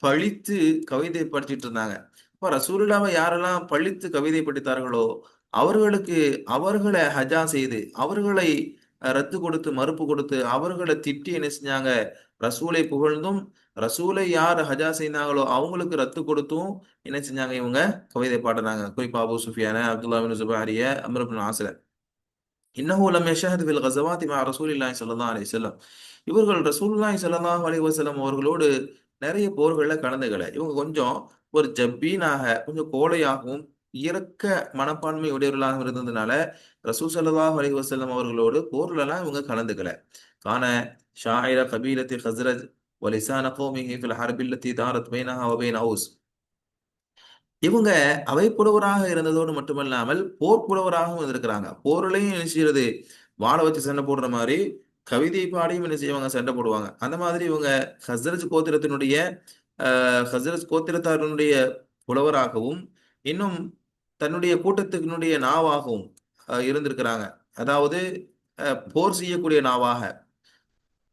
பழித்து கவிதை படிச்சிட்டு இருந்தாங்க. இப்ப ரசூலுல்லாவை யாரெல்லாம் பழித்து கவிதை படித்தார்களோ அவர்களுக்கு அவர்களை ஹஜா செய்து அவர்களை ரத்து கொடுத்து மறுப்பு கொடுத்து அவர்களை திட்டி என்ன செஞ்சாங்க, ரசூலை புகழ்ந்தும் ரசூலை யார் ஹஜா செய்தாங்களோ அவங்களுக்கு ரத்து கொடுத்தும் என்ன செஞ்சாங்க, இவங்க கவிதை பாடுறாங்க. குறிப்பா அபூ சுஃபியான, அப்துல்லா பின் சுபைரிய, அம்ர் பின் ஆஸில. இன்னஹு லம் யஷஹத் ஃபில் கஸவாத்தி மஅ ரசூலில்லாஹி ஸல்லல்லாஹு அலைஹி வஸல்லம். இவர்கள் ரசூலுல்லாஹி ஸல்லல்லாஹு அலைஹி வஸல்லம் அவர்களோடு நிறைய போர்கள்ல கலந்துக்கல. இவங்க கொஞ்சம் ஒரு ஜப்பீனாக, கொஞ்சம் கோழையாகவும் இரக்க மனப்பான்மை உடையவர்களாக இருந்ததுனால ரசூல் ஸல்லல்லாஹு அலைஹி வஸல்லம் அவர்களோடு போர்லலாம் இவங்க கலந்துக்கல. கான ஷாயிர கபீலத்தி ஹஸ்ரஜ் வ லிசான கௌமிஹி ஃபில் ஹர்பி அல்லதி தாரத் பைனஹா வ பைன அவுஸ். இவங்க அவை புலவராக இருந்ததோடு மட்டுமல்லாமல் போர் புலவராகவும் இருந்திருக்கிறாங்க. போர்லயும் என்ன செய்யறது, வாளை வச்சு சண்டை போடுற மாதிரி கவிதை பாடியும் என்ன செய்வாங்க, சண்டை போடுவாங்க. அந்த மாதிரி இவங்க ஹஸ்ரஜ் கோத்திரத்தினுடைய ஹஸ்ரஜ் கோத்திரத்தாரினுடைய புலவராகவும் இன்னும் தன்னுடைய கூட்டத்தினுடைய நாவாகவும் இருந்திருக்கிறாங்க. அதாவது போர் செய்யக்கூடிய நாவாக,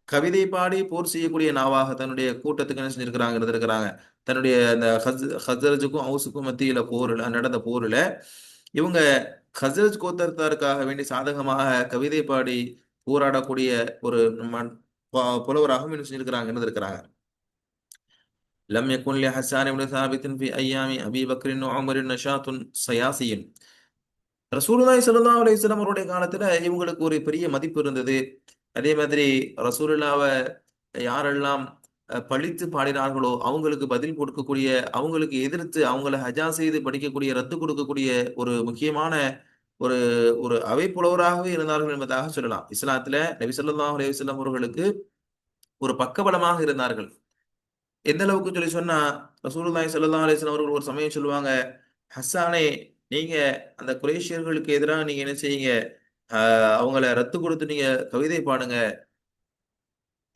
கவிதை பாடி போர் செய்யக்கூடிய நாவாக தன்னுடைய கூட்டத்துக்கு என்ன செஞ்சிருக்கிறாங்க, இருந்திருக்கிறாங்க. தன்னுடைய அந்த ஹஸ்ரஜுக்கும் ஹவுஸுக்கும் மத்தியில போரில் நடந்த போரில் இவங்க ஹஸ்ரஜ் கோத்தரத்தாருக்காக வேண்டி சாதகமாக கவிதை பாடி போராடக்கூடிய ஒரு புலவராகவும் என்ன செஞ்சிருக்கிறாங்க, இருந்திருக்கிறாங்க. لم يكن لحسان بن ثابت في أيام أبي بكر وعمر نشاط سياسي. ரசூலுல்லாஹி ஸல்லல்லாஹு அலைஹி வஸல்லம் அவருடைய காலத்துல இவங்களுக்கு ஒரு பெரிய மதிப்பு இருந்தது. அதே மாதிரி ரசூலுல்லாவை யாரெல்லாம் பழித்து பாடினார்களோ அவங்களுக்கு பதில் கொடுக்கக்கூடிய, அவங்களுக்கு எதிர்த்து அவங்கள ஹஜா செய்து படிக்கக்கூடிய, ரத்து கொடுக்கக்கூடிய ஒரு முக்கியமான ஒரு ஒரு அவை புலவராகவே இருந்தார்கள் என்பதாக சொல்லலாம். இஸ்லாத்துல நபி ஸல்லல்லாஹு அலைஹி வஸல்லம் அவர்களுக்கு ஒரு பக்கபலமாக இருந்தார்கள். எந்த அளவுக்கு சொல்லி சொன்னா, ரசூலுல்லாஹி ஸல்லல்லாஹு அலைஹி வஸல்லம் அவர்கள் ஒரு சமயம் சொல்லுவாங்க, ஹஸ்ஸானே, நீங்க அந்த குறைஷியர்களுக்கு எதிராக நீங்க என்ன செய்யுங்க, அவங்கள ரத்து கொடுத்து நீங்க கவிதை பாடுங்க.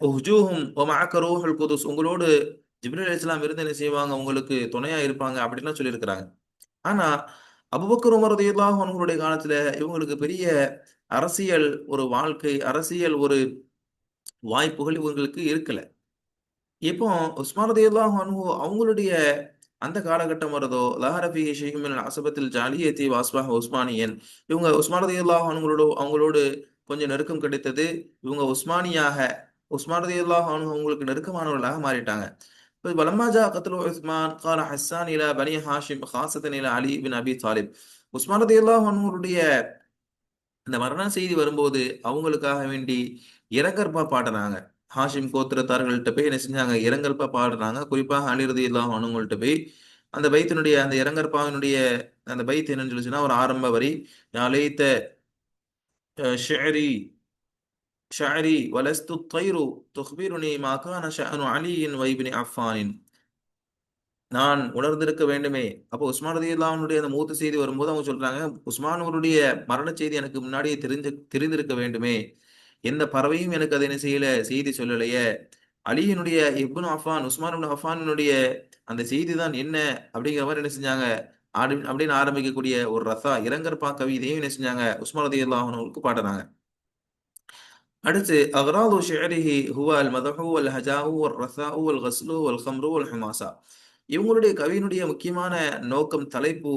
உஹ்ஜூஹும் வ மஅக ரூஹுல் குதுஸ், உங்களோடு ஜிப்ரீல் அலைஹிஸ்ஸலாம் இருந்து என்ன செய்வாங்க, உங்களுக்கு துணையா இருப்பாங்க அப்படின்லாம் சொல்லியிருக்கிறாங்க. ஆனா அபூபக்கர் உமர் ரலியல்லாஹு அன்ஹுடைய காலத்துல இவங்களுக்கு பெரிய அரசியல் ஒரு வாழ்க்கை, அரசியல் ஒரு வாய்ப்புகள் இவங்களுக்கு இருக்கல. இப்போ உஸ்மான் ரலியல்லாஹு அன்ஹு அவங்களுடைய அந்த காலகட்டம் வருதோ, லஹர ஃபீஹி ஷைஉம் மினல் அஸபத்தில் ஜாலியத்தி வ அஸ்பஹ உஸ்மானியன். இவங்க உஸ்மான் ரலியல்லாஹு அன்ஹுவோட அவங்களோடு கொஞ்சம் நெருக்கம் கிடைத்தது. இவங்க உஸ்மான் ரலியல்லாஹு அன்ஹு அவங்களுக்கு நெருக்கமானவர்களாக மாறிட்டாங்க. இப்ப வலம்மா ஜா கத்லு உஸ்மான் கால ஹஸ்ஸான் இலா பனி ஹாஷிம் காசத்தன் இலா அலி பின் அபி தாலிப். உஸ்மான் ரலியல்லாஹு அன்ஹுவுடைய இந்த மரண செய்தி வரும்போது அவங்களுக்காக வேண்டி இரங்கற்பா பாடுனாங்க. ஹாஷிம் கோத்திரத்தார்கள்ட்ட போய் என்ன செஞ்சாங்க, இரங்கற்பா பாடுறாங்க. குறிப்பாக அலி ரலியல்லாஹு அன்ஹுங்கள்ட்ட போய் அந்த பைத்தினுடைய அந்த இரங்கற்பாவினுடைய அந்த பைத் என்னன்னு சொல்லிச்சுன்னா ஒரு ஆரம்ப வரி, யா லைத்த ஷிஅரி ஷஅரி வலஸ்து தைரு துக்பிருனி மா கான ஷஅனு அலியின் வ இப்னி அஃபானின். நான் உணர்ந்திருக்க வேண்டுமே. அப்போ உஸ்மான் ரலியல்லாஹு அன்ஹுடைய அந்த மூத்த செய்தி வரும்போது அவங்க சொல்றாங்க, உஸ்மான் அவருடைய மரண செய்தி எனக்கு முன்னாடியே தெரிந்திருக்க வேண்டுமே. எந்த பறவையும் எனக்கு அதை என்ன செய்யல, செய்தி சொல்லலையே. அலியினுடைய இப்னு அஃபான், உஸ்மான் இப்னு அஃபானினுடைய அந்த செய்தி தான் என்ன அப்படிங்கிற மாதிரி என்ன செஞ்சாங்க, அப்படின்னு ஆரம்பிக்கக்கூடிய ஒரு இரங்கற்பா கவிதையும் என்ன செஞ்சாங்க, உஸ்மான் ரலியல்லாஹு அன்ஹுவுக்கு பாடுனாங்க. அடுத்து அக்ராது ஷிஅரிஹி ஹுவ அல் மதஹு வல் ஹஜாஉ வல் ரஸாஉ வல் கஸ்லு வல் ஹம்ரு வல் ஹுமாஸா. இவங்களுடைய கவியினுடைய முக்கியமான நோக்கம், தலைப்பு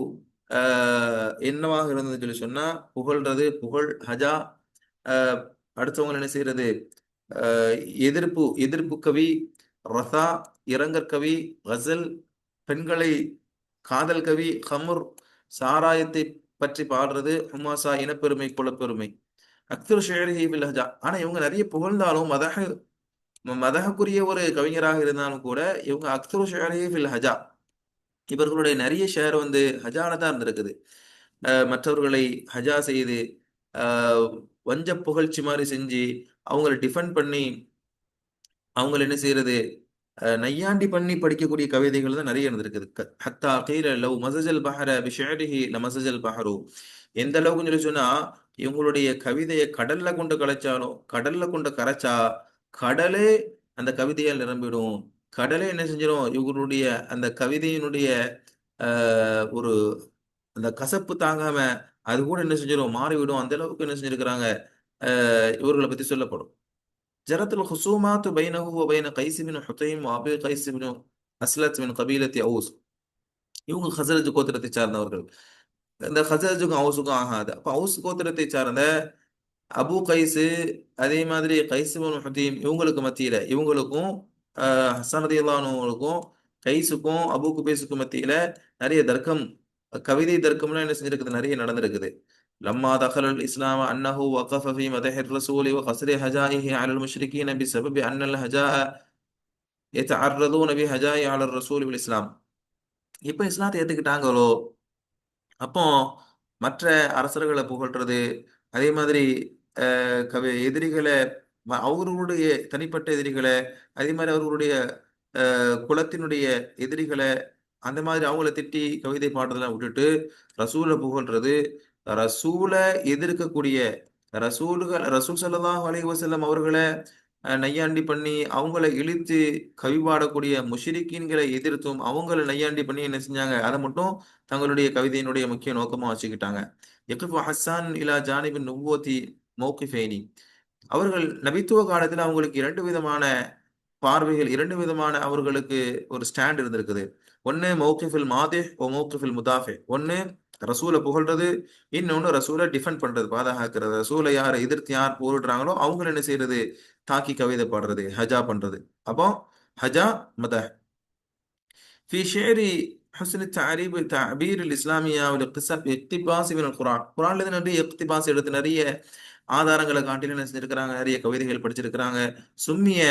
என்னவாக இருந்ததுன்னு சொல்லி சொன்னா, புகழ்றது, புகழ், ஹஜா, அஹ், அடுத்தவங்க என்ன செய்யறது, அஹ், எதிர்ப்பு எதிர்ப்பு கவி, ரசா இரங்கற் கவி, கசல் பெண்களை காதல் கவி, ஹமுர் சாராயத்தை பற்றி பாடுறது, ஹுமாசா இனப்பெருமை குலப்பெருமை. அக்தர் ஷேரிஹி பில் ஹஜா. ஆனா இவங்க நிறைய புகழ்ந்தாலும் மதகுக்குரிய ஒரு கவிஞராக இருந்தாலும் கூட இவங்க அக்தர் ஷேரிஹி பில் ஹஜா, இவர்களுடைய நிறைய ஷேர் வந்து ஹஜால தான் இருந்திருக்குது. மற்றவர்களை ஹஜா செய்து அஹ், வஞ்ச புகழ்ச்சி மாதிரி செஞ்சு அவங்களை டிஃபெண்ட் பண்ணி அவங்களை என்ன செய்யறது, நையாண்டி பண்ணி படிக்கக்கூடிய கவிதைகள் தான் நிறைய இருந்திருக்குது. ஹத்தா கீல லவ் மசஜல் பஹர பிஷரிஹி ல மசஜல் பஹரு. எந்த அளவுக்கு சொல்லி சொன்னா, இவங்களுடைய கவிதையை கடல்ல கொண்டு கலைச்சாலும், கடல்ல கொண்டு கரைச்சா கடலே அந்த கவிதையால் நிரம்பிடும். கடலே என்ன செஞ்சிடும், இவங்களுடைய அந்த கவிதையினுடைய ஒரு அந்த கசப்பு தாங்காம அது கூட என்ன செஞ்சிடும், மாறிவிடும். அந்த அளவுக்கு என்ன செஞ்சிருக்கிறாங்க, இவர்களை பத்தி சொல்லப்படும். جرت الخصومات بينه وبين قيس بن حطيم وأبي قيس بن أسلت من قبيلة أوس. இவங்க ஹசரஜ் கோத்திரத்தை சார்ந்தவர்கள். இந்த ஹசரஜுக்கும் ஹவுஸுக்கும் ஆகாது. அப்ப ஹவுஸ் கோத்திரத்தை சார்ந்த அபு கைஸு, அதே மாதிரி கைஸ் இப்னு ஹுதீம், இவங்களுக்கு மத்தியில இவங்களுக்கும் ஹஸ்ஸான் ரலியல்லாஹு அன்ஹுவுக்கும் கைஸுக்கும் அபு குபைஸுக்கும் மத்தியில நிறைய தர்க்கம், கவிதை தர்க்கம்லாம் என்ன செஞ்சிருக்குது, நிறைய நடந்திருக்குது. லம்மா தஹலல் இஸ்லாம் அன்னஹு வகஃப ஃபீ மதஹிர் ரசூலி வ கஸ்ரி ஹஜாயிஹி அலல் முஷ்ரிகீன பிஸபபி அன்னல் ஹஜாஅ யதஅர்ரதூன பிஹஜாயி அலர் ரசூலி பில் இஸ்லாம். இப்ப இஸ்லாத்தை ஏத்துக்கிட்டாங்களோ அப்போ மற்ற அரசர்களை புகழ்றது, அதே மாதிரி எதிரிகளை, அவர்களுடைய தனிப்பட்ட எதிரிகளை, அதே மாதிரி அவர்களுடைய குலத்தினுடைய எதிரிகளை, அந்த மாதிரி அவங்கள திட்டி கவிதை பாடுறதெல்லாம் விட்டுட்டு ரசூலை புகழ்றது, ரசூலை எதிர்க்கக்கூடிய ரசூல் ஸல்லல்லாஹு அலைஹி வஸல்லம் அவர்களை நையாண்டி பண்ணி அவங்கள இழித்து கவி பாடக்கூடிய முஷ்ரிக்கீன்களை எதிர்த்தும் அவங்கள நையாண்டி பண்ணி என்ன செஞ்சாங்க, அதை மட்டும் தங்களுடைய கவிதையினுடைய முக்கிய நோக்கமா வச்சுக்கிட்டாங்க. யக்ஃபு ஹஸ்ஸான் இலா ஜானிபின் நுபுவத்தி மௌகிஃபைனி. அவர்கள் நபித்துவ காலத்துல அவங்களுக்கு இரண்டு விதமான பார்வைகள், இரண்டு விதமான அவர்களுக்கு ஒரு ஸ்டாண்ட் இருந்திருக்குது. ஒன்னு மௌகிஃபில் மாதிஹ் ஓ மௌகிஃபில் முதாஃபி. ஒன்னு ரசூலை புகழ்றது, இன்னொன்னு ரசூலை டிஃபெண்ட் பண்றது, பாதுகாக்கிறது. ரசூலை யாரை எதிர்த்து யார் போரிடுறாங்களோ அவங்கள என்ன செய்யறது, தாக்கி கவிதை பாடுறது, ஹஜா பண்றது. அப்போ ஹஜா மதஹ் في شعر حسن التعريب تعبير الإسلامية والاقتصاد اقتباس من القرآن. குரான்ல இருந்து நிறைய இக்திபாஸ் எடுத்து நிறைய ஆதாரங்களை காட்டிலும் என்ன செஞ்சிருக்கிறாங்க, நிறைய கவிதைகள் படிச்சிருக்கிறாங்க. சும்மிய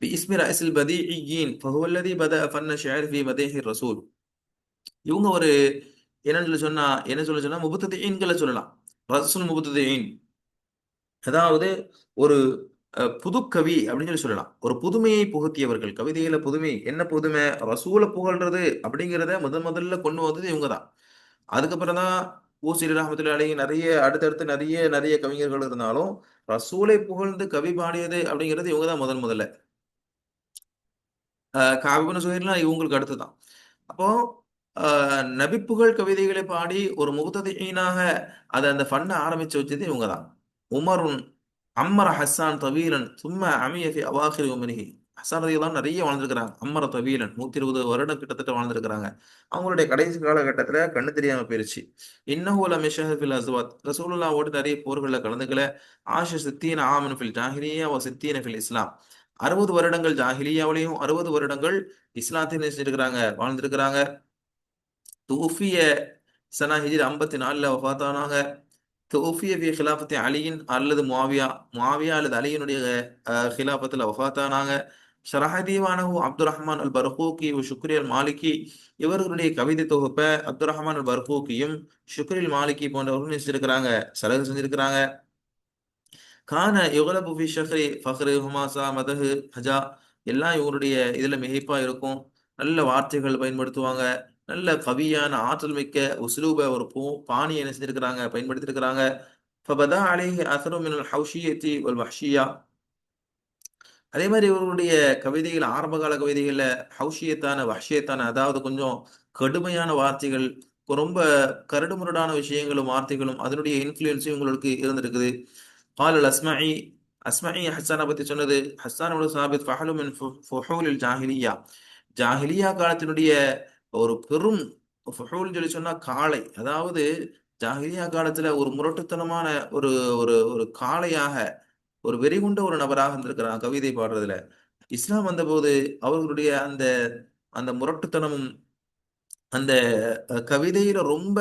باسم رئيس البديعيين فهو الذي بدأ فن الشعر في مديح الرسول. இவங்க ஒரு என்ன சொல்ல சொன்னா முபத்ததீன்களை சொல்லலாம். ரசூல் முபத்ததீன், அதாவது ஒரு புதுக்கவி அப்படின்னு சொல்லலாம். ஒரு புதுமையை புகுத்தியவர்கள். கவிதையில புதுமை, என்ன புதுமை, ரசூலை புகழ்றது அப்படிங்கிறத முதல்ல கொண்டு வந்தது இவங்க தான். அதுக்கப்புறம் தான் ஊசிரி ரஹமத்துல்லாஹி அலைஹி நிறைய அடுத்தடுத்து நிறைய நிறைய கவிஞர்கள் இருந்தாலும் ரசூலை புகழ்ந்து கவி பாடியது அப்படிங்கிறது இவங்க தான் முதல்ல. காவிபுன சுஹைர்லாம் இவங்களுக்கு அடுத்துதான். அப்போ நபிப்புகழ் கவிதைகளை பாடி ஒரு முகத்ததீனாக அதை அந்த ஃபண்ணை ஆரம்பிச்சு வச்சது இவங்க தான். உமருன் அம்மர ஹஸ்ஸான் தவீலன் சும்மா அமியஃபி அவாஹிரி உமரிஹி. ஹஸ்ஸான் ரலியல்லாஹு நிறைய வாழ்ந்துருக்கிறாங்க. அம்மர தவீலன் 120 வருடம் கிட்டத்தட்ட வாழ்ந்துருக்கிறாங்க. அவங்களுடைய கடைசி காலகட்டத்துல கண்ணு தெரியாம போயிருச்சு. இன்னஹு லமிஷஹ ஃபில் அஸ்வாத். ரசூலுல்லாஹ்வோடு நிறைய போர்களில் கலந்துக்கல. ஆஷ சித்தீன ஆமன் ஃபில் ஜாஹிலியா வ சித்தீன ஃபில் இஸ்லாம். 60 வருடங்கள் ஜாஹிலியாவிலையும் 60 வருடங்கள் இஸ்லாத்தையும் செஞ்சிருக்கிறாங்க, வாழ்ந்திருக்கிறாங்க. தூஃபிய சனா ஹிஜ்ரி 54ல வஃபாத்தானாங்க. தூஃபிய ஃபி ஹிலாஃபத்தி அலியின் அல்லது முஆவியா அல்லது அலியினுடைய ஹிலாஃபத்தில் வஃபாத்தானாங்க. ஷரஹ தீவானஹு அப்துர் ரஹ்மான் அல் பர்கூக்கி ஷுக்ரி அல் மாலிகி. இவர்களுடைய கவிதை தொகுப்பை அப்துர் ரஹ்மான் அல் பர்கூக்கியும் ஷுக்ரி அல் மாலிகி போன்றவர்களும் செஞ்சிருக்கிறாங்க, சரகு செஞ்சிருக்கிறாங்க. கான யுகலபு ஃபி ஷஹ்ரி ஃபஹ்ரு ஹுமாசா மதஹு ஹஜா. எல்லாம் இவருடைய இதுல மிகைப்பா இருக்கும். நல்ல வார்த்தைகள் பயன்படுத்துவாங்க. நல்ல கவியான ஆற்றல் மிக்க உஸ்லூப ஒரு பாணியை என்ன செஞ்சிருக்கிறாங்க, பயன்படுத்தியிருக்கிறாங்க. ஃபபதா அலைஹி அஸரு மினல் ஹவ்ஷிய்யத்தி வல் வஹ்ஷிய்யா. அதே மாதிரி இவருடைய கவிதைகள், ஆரம்பகால கவிதைகள்ல ஹவ்ஷியத்தான வஹ்ஷியத்தான, அதாவது கொஞ்சம் கடுமையான வார்த்தைகள், ரொம்ப கரடுமுரடான விஷயங்களும் வார்த்தைகளும் அதனுடைய இன்ஃப்ளூயன்ஸும் இவங்களுக்கு இருந்திருக்குது. قال الأسمعي. அஸ்மஇ ஹஸ்ஸானை பத்தி சொன்னது, ஹஸ்ஸான் இப்னு சாபித் ஃபஹலு மின் ஃபுஹூலில் ஜாஹிலியா. ஜாஹிலியா காலத்தினுடைய ஒரு பெரும் ஃபுஹூல் சொல்லி சொன்னா காளை, அதாவது ஜாஹிலியா காலத்துல ஒரு முரட்டுத்தனமான ஒரு ஒரு ஒரு காளையாக, ஒரு வெறிகுண்ட ஒரு நபராக இருந்திருக்கிறான் கவிதை பாடுறதுல. இஸ்லாம் வந்தபோது அவர்களுடைய அந்த அந்த முரட்டுத்தனமும் அந்த கவிதையில ரொம்ப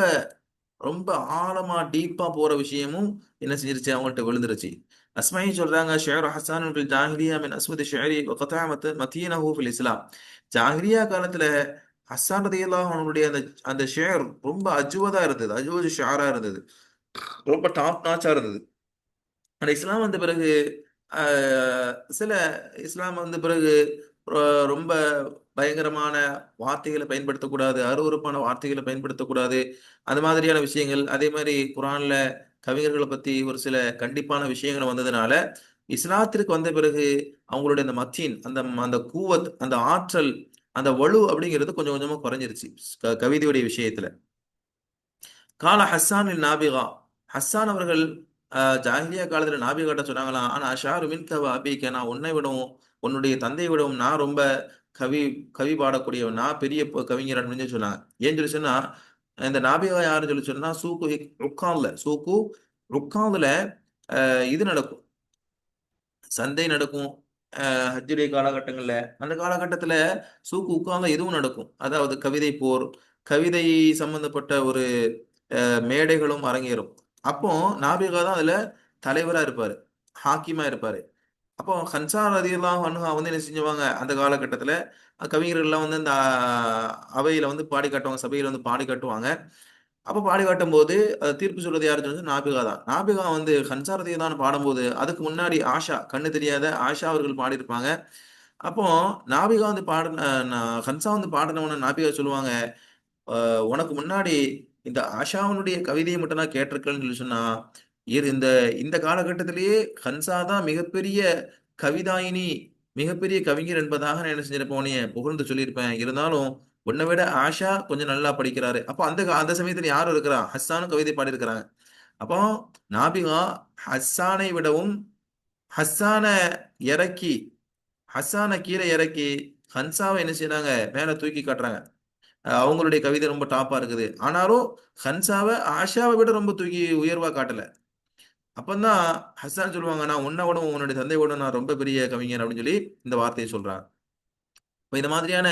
ரொம்ப ஆழமா டீப்பா போற விஷயமும் என்ன செஞ்சிருச்சு, அவங்கள்ட்ட விழுந்துருச்சு. அஸ்மாயி சொல்றாங்க, ஷேர் ஹசான் ஃபில் ஜாஹிலியா மின் அஸ்வதி ஷேரி வ கதா மதீனஹு ஃபில் இஸ்லாம். ஜாஹிலியா காலத்துல ஹஸ்ஸான் ரலியல்லாஹு அவனுடைய அந்த அந்த ஷேர் ரொம்ப அஜ்வதா இருந்தது, அஜ்வஜ் ஷாரா இருந்தது, ரொம்ப டாப் நாச்சா இருந்தது. ஆனா இஸ்லாம் வந்த பிறகு சில இஸ்லாம் வந்த பிறகு ரொம்ப பயங்கரமான வார்த்தைகளை பயன்படுத்தக்கூடாது, அருவருப்பான வார்த்தைகளை பயன்படுத்தக்கூடாது, அது மாதிரியான விஷயங்கள். அதே மாதிரி குரான்ல கவிஞர்களை பத்தி ஒரு சில கண்டிப்பான விஷயங்கள் வந்ததுனால இஸ்லாத்திற்கு வந்த பிறகு அவங்களுடைய அந்த மத்தீன், அந்த அந்த கூவத், அந்த ஆற்றல், அந்த வலு அப்படிங்கிறது கொஞ்சம் கொஞ்சமா குறைஞ்சிருச்சு கவிதையுடைய விஷயத்துல. கால ஹஸ்ஸான் நாபிகா. ஹஸ்ஸான் அவர்கள் ஜாஹிலியா காலத்துல நாபிகாட்ட சொன்னாங்களாம், ஆனா அஷாரு மின்க வ அபீக்க. நான் உன்னை விடவும் உன்னுடைய தந்தையை விடவும் நான் ரொம்ப கவி கவி பாடக்கூடியவன், நான் பெரிய கவிஞர் அப்படின்னு சொன்னாங்க. ஏன்னு சொல்லி சொன்னா, இந்த நாபிகா யாருன்னு சொல்லி சொன்னா, சூக்கு ருக்கான்ல இது நடக்கும், சந்தை நடக்கும். ஹஜ்ஜுடைய காலகட்டங்கள்ல, அந்த காலகட்டத்துல சூக்கு உட்கார்ந்த எதுவும் நடக்கும். அதாவது கவிதை போர், கவிதை சம்பந்தப்பட்ட ஒரு மேடைகளும் அரங்கேறும். அப்போ நாபிகா தான் அதுல தலைவரா இருப்பாரு, ஹாக்கிமா இருப்பாரு. அப்போ ஹன்சா ரதியல்லாஹு அன்ஹா வந்து என்ன செஞ்சுவாங்க, அந்த காலகட்டத்துல கவிஞர்கள் எல்லாம் வந்து அந்த அவையில வந்து பாடி காட்டுவாங்க, சபையில வந்து பாடி காட்டுவாங்க. அப்ப பாடி காட்டும் போது தீர்ப்பு சொல்றது யாருன்னு சொல்லி நாபிகா தான். நாபிகா வந்து ஹன்சா ரதியல்லாஹு பாடும்போது அதுக்கு முன்னாடி ஆஷா, கண்ணு தெரியாத ஆஷா அவர்கள் பாடியிருப்பாங்க. அப்போ நாபிகா வந்து ஹன்சா வந்து பாடினவன நாபிகா சொல்லுவாங்க, உனக்கு முன்னாடி இந்த ஆஷாவினுடைய கவிதையை மட்டும் நான் கேட்டிருக்கேன்னு சொல்லி சொன்னா, இந்த இந்த காலகட்டத்திலேயே ஹன்சா தான் மிகப்பெரிய கவிதாயினி, மிகப்பெரிய கவிஞர் என்பதாக நான் என்ன செஞ்சிருப்பேன், உன்னைய புகழ்ந்து சொல்லியிருப்பேன். இருந்தாலும் உன்னை விட ஆஷா கொஞ்சம் நல்லா படிக்கிறாரு. அப்போ அந்த சமயத்துல யாரும் இருக்கிறா, ஹஸ்ஸானும் கவிதை பாடியிருக்கிறாங்க. அப்போ நாபிகா ஹஸ்ஸானை விடவும், ஹஸ்ஸான இறக்கி, ஹஸ்ஸான கீழே இறக்கி ஹன்சாவை என்ன செய்றாங்க, மேல தூக்கி காட்டுறாங்க. அவங்களுடைய கவிதை ரொம்ப டாப்பா இருக்குது. ஆனாலும் ஹன்சாவை ஆஷாவை விட ரொம்ப தூக்கி உயர்வா காட்டல. அப்பந்தான் ஹஸ்ஸான் சொல்லுவாங்க, நான் உன்னை விட உன்னுடைய தந்தை விட நான் ரொம்ப பெரிய கவிஞர் அப்படின்னு சொல்லி இந்த வார்த்தையை சொல்றாங்க. இப்ப இந்த மாதிரியான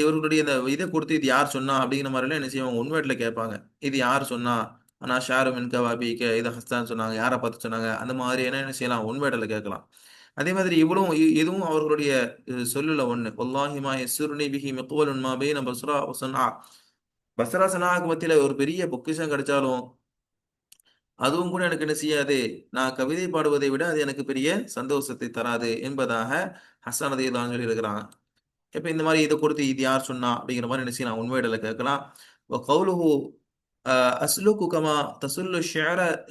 இவர்களுடைய இந்த இதை கொடுத்து இது யார் சொன்னா அப்படிங்கிற மாதிரிலாம் என்ன செய்வாங்க, உண்மையில கேட்பாங்க. இது யார் சொன்னா, நான் ஷாரு மின்கா வாபிக்க இதை ஹஸ்ஸான் சொன்னாங்க, யாரை பார்த்து சொன்னாங்க, அந்த மாதிரி என்ன செய்யலாம், உண்மையில கேட்கலாம். அதே மாதிரி இவ்வளவும் இதுவும் அவர்களுடைய சொல்லுல ஒண்ணு. வல்லாஹி மா யஸ்ஸுர்னி பிஹி மிக்வலுன் மா பைன பஸ்ரா வ ஸன்ஆ. பஸ்ரா சனாக்கு மத்தியில ஒரு பெரிய பொக்கிஷம் கிடைச்சாலும் அதுவும் கூட எனக்கு என்ன செய்யாது, நான் கவிதை பாடுவதை விட அது எனக்கு பெரிய சந்தோஷத்தை தராது என்பதாக ஹஸ்ஸான் ரலியல்லாஹு சொல்லி இருக்கிறாங்க. இப்ப இந்த மாதிரி இதை கொடுத்து இது யார் சொன்னா அப்படிங்கிற மாதிரி என்ன செய்யலாம், உண்மையிடல கேட்கலாம். கவுலுஹு அஸ்லுக்கு கமா தசுல்லு